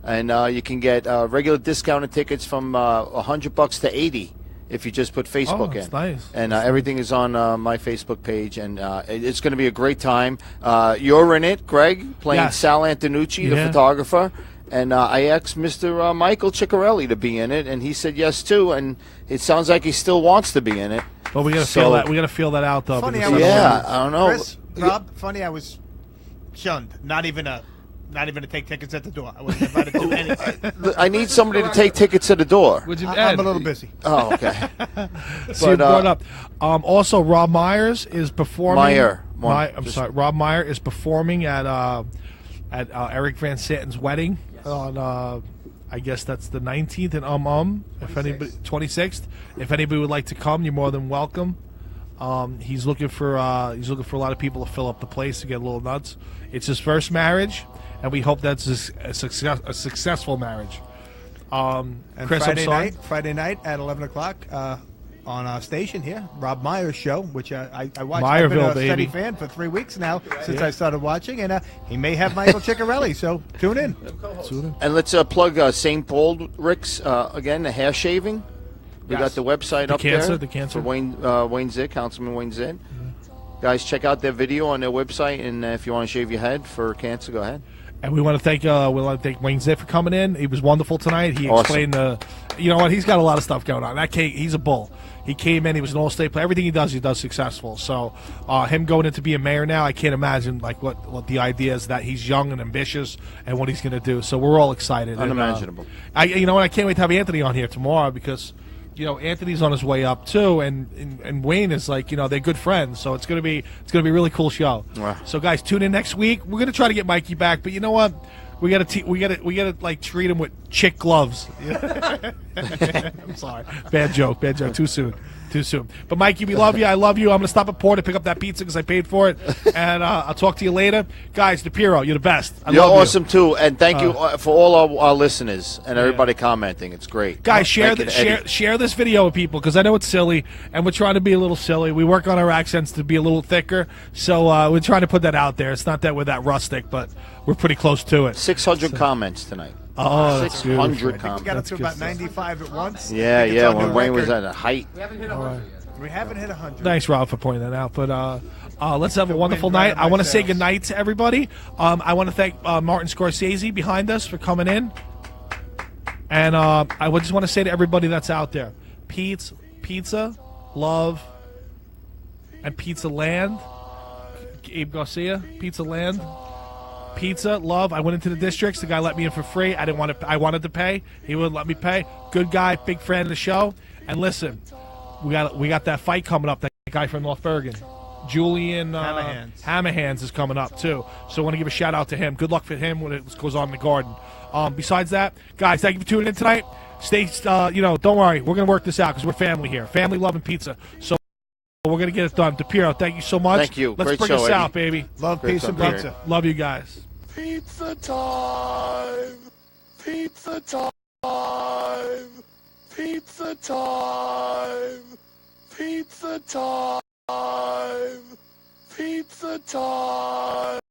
And you can get regular discounted tickets from $100 to $80 if you just put Facebook in. Nice. And everything is on my Facebook page, and it's going to be a great time. You're in it, Greg, playing Sal Antonucci, the photographer. And I asked Mr. Michael Ciccarelli to be in it, and he said yes too. And it sounds like he still wants to be in it. But we got to feel that. We got to feel that out, though. Funny, I don't know. Chris, Rob, funny, I was shunned. Not even to take tickets at the door. I wasn't invited to anything. I need somebody to take tickets at the door. I'm a little busy. Oh, okay. So you brought up. Also, Rob Myers is performing. Rob Meyer is performing at Eric Van Santen's wedding on. I guess that's the 19th and if anybody 26th. If anybody would like to come, you're more than welcome. He's looking for a lot of people to fill up the place to get a little nuts. It's his first marriage, and we hope that's a successful marriage. And Chris, Friday night at 11 o'clock on our station here, Rob Meyer's show, which I watched. Meyerville, I've been a baby. steady fan for 3 weeks now since I started watching, and he may have Michael Ciccarelli, so tune in. And let's plug St. Paul Rick's again, the hair shaving. We got the website up there. The cancer. For Wayne Zitt, Councilman Wayne Zitt. Guys, check out their video on their website, and if you want to shave your head for cancer, go ahead. And we want to thank Wayne Zitt for coming in. He was wonderful tonight. He explained you know what, he's got a lot of stuff going on. He's a bull. He came in. He was an all-state player. Everything he does successful. So him going into being mayor now, I can't imagine what the idea is that he's young and ambitious and what he's going to do. So we're all excited. Unimaginable. And, I can't wait to have Anthony on here tomorrow because Anthony's on his way up too, and Wayne is they're good friends. So it's gonna be a really cool show. Wow. So guys, tune in next week. We're gonna try to get Mikey back, but you know what? We gotta treat him with chick gloves. I'm sorry. Bad joke. Too soon. But Mikey, we love you. I love you. I'm going to stop at Port to pick up that pizza because I paid for it. And I'll talk to you later. Guys, DePiro, you're the best. You're awesome, too. And thank you for all our listeners and everybody commenting. It's great. Guys, share this video with people because I know it's silly, and we're trying to be a little silly. We work on our accents to be a little thicker, so we're trying to put that out there. It's not that we're that rustic, but we're pretty close to it. 600 comments tonight. Oh, 600 comments. We got up to about 95 at once. Yeah. When Wayne was at a height. We haven't hit 100 yet. We haven't hit 100. Thanks, Rob, for pointing that out. But let's have a wonderful night. I want to say good night to everybody. I want to thank Martin Scorsese behind us for coming in. And I just want to say to everybody that's out there, pizza, love, and Pizza Land. Abe Garcia, Pizza Land. Pizza, love. I went into the districts. The guy let me in for free. I wanted to pay. He wouldn't let me pay. Good guy, big fan of the show. And listen, we got that fight coming up. That guy from North Bergen, Julian Hammerhands is coming up too. So I want to give a shout out to him. Good luck for him when it goes on in the Garden. Besides that, guys, thank you for tuning in tonight. Don't worry, we're gonna work this out because we're family here. Family, love, and pizza. So we're going to get it done. DePiro, thank you so much. Thank you. Let's Great bring show, us out, Eddie. baby. Love, Great peace, and show, pizza. Love you guys. Pizza time. Pizza time. Pizza time. Pizza time. Pizza time.